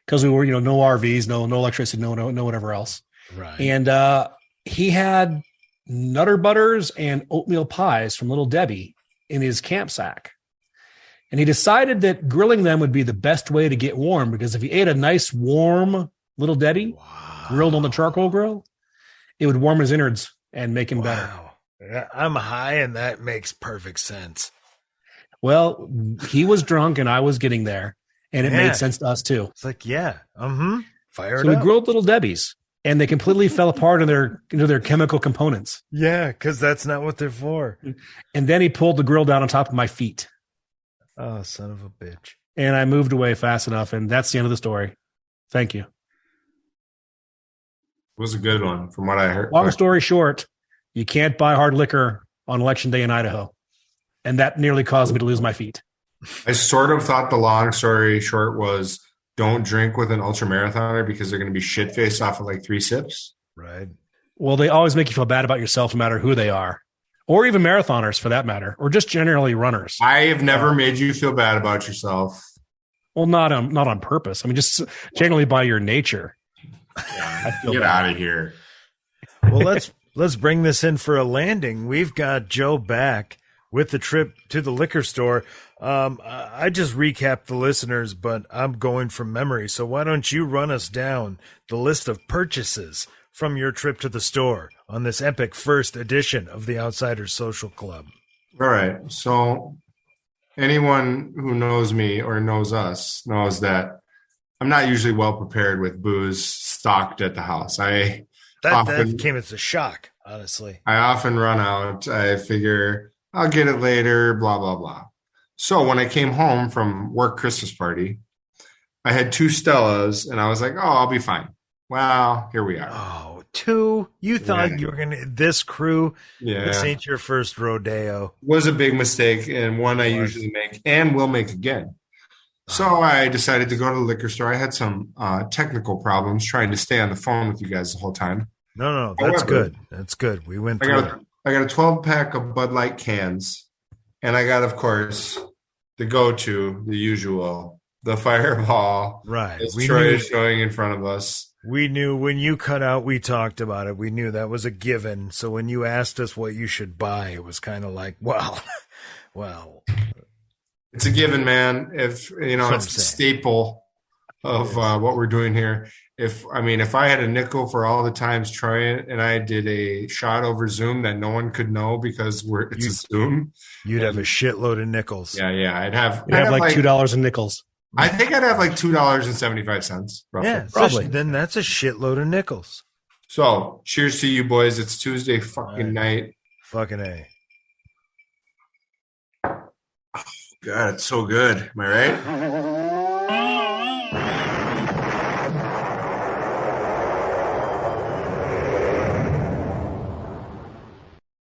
[SPEAKER 3] Because we were, no RVs, no electricity, no whatever else.
[SPEAKER 1] Right.
[SPEAKER 3] And he had Nutter Butters and oatmeal pies from Little Debbie in his camp sack. And he decided that grilling them would be the best way to get warm, because if he ate a nice warm Little Debbie grilled on the charcoal grill, it would warm his innards and make him better.
[SPEAKER 1] I'm high and that makes perfect sense.
[SPEAKER 3] Well, he was drunk and I was getting there, and it made sense to us too.
[SPEAKER 1] It's like, fire it
[SPEAKER 3] So we
[SPEAKER 1] up.
[SPEAKER 3] grilled Little Debbie's, and they completely fell apart into their chemical components.
[SPEAKER 1] Yeah, because that's not what they're for.
[SPEAKER 3] And then he pulled the grill down on top of my feet.
[SPEAKER 1] Oh, son of a bitch.
[SPEAKER 3] And I moved away fast enough, and that's the end of the story. Thank you.
[SPEAKER 4] It was a good one from what I heard.
[SPEAKER 3] Long story short, you can't buy hard liquor on election day in Idaho. And that nearly caused me to lose my feet.
[SPEAKER 4] I sort of thought the long story short was don't drink with an ultramarathoner because they're going to be shit-faced off of like 3 sips.
[SPEAKER 1] Right.
[SPEAKER 3] Well, they always make you feel bad about yourself no matter who they are, or even marathoners for that matter, or just generally runners.
[SPEAKER 4] I have never made you feel bad about yourself.
[SPEAKER 3] Well, not on purpose. I mean, just generally by your nature. I feel
[SPEAKER 4] Get
[SPEAKER 3] bad.
[SPEAKER 4] out of here.
[SPEAKER 1] Well, let's bring this in for a landing. We've got Joe back with the trip to the liquor store. I just recapped the listeners, but I'm going from memory. So why don't you run us down the list of purchases from your trip to the store on this epic first edition of the Outsiders Social Club?
[SPEAKER 4] All right. So anyone who knows me or knows us knows that I'm not usually well prepared with booze stocked at the house.
[SPEAKER 1] That came as a shock, honestly.
[SPEAKER 4] I often run out. I figure I'll get it later, blah, blah, blah. So when I came home from work Christmas party, I had 2 Stellas and I was like, oh, I'll be fine. Well, here we are.
[SPEAKER 1] Oh, 2? You thought you were going to, this crew, this ain't your first rodeo.
[SPEAKER 4] Was a big mistake and one I usually make and will make again. So I decided to go to the liquor store. I had some technical problems trying to stay on the phone with you guys the whole time.
[SPEAKER 1] No. That's
[SPEAKER 4] However,
[SPEAKER 1] good. That's good. We went through it.
[SPEAKER 4] I got a 12 pack of Bud Light cans, and I got, of course, the go-to, the usual, the Fireball.
[SPEAKER 1] Right.
[SPEAKER 4] As
[SPEAKER 1] We
[SPEAKER 4] Troy
[SPEAKER 1] knew-
[SPEAKER 4] is showing in front of us.
[SPEAKER 1] We knew when you cut out, we talked about it. We knew that was a given. So when you asked us what you should buy, it was kind of like, well,
[SPEAKER 4] It's a given, man. If you know, it's a staple of what we're doing here. If I had a nickel for all the times Troy and I did a shot over Zoom that no one could know because it's a Zoom,
[SPEAKER 1] you'd have a shitload of nickels.
[SPEAKER 4] Yeah. I'd have
[SPEAKER 3] like $2 in nickels.
[SPEAKER 4] I think I'd have like $2.75. Roughly.
[SPEAKER 1] Yeah,
[SPEAKER 3] Probably.
[SPEAKER 1] Then that's a shitload of nickels.
[SPEAKER 4] So, cheers to you boys. It's Tuesday fucking night.
[SPEAKER 1] Fucking A.
[SPEAKER 4] God, it's so good. Am I right?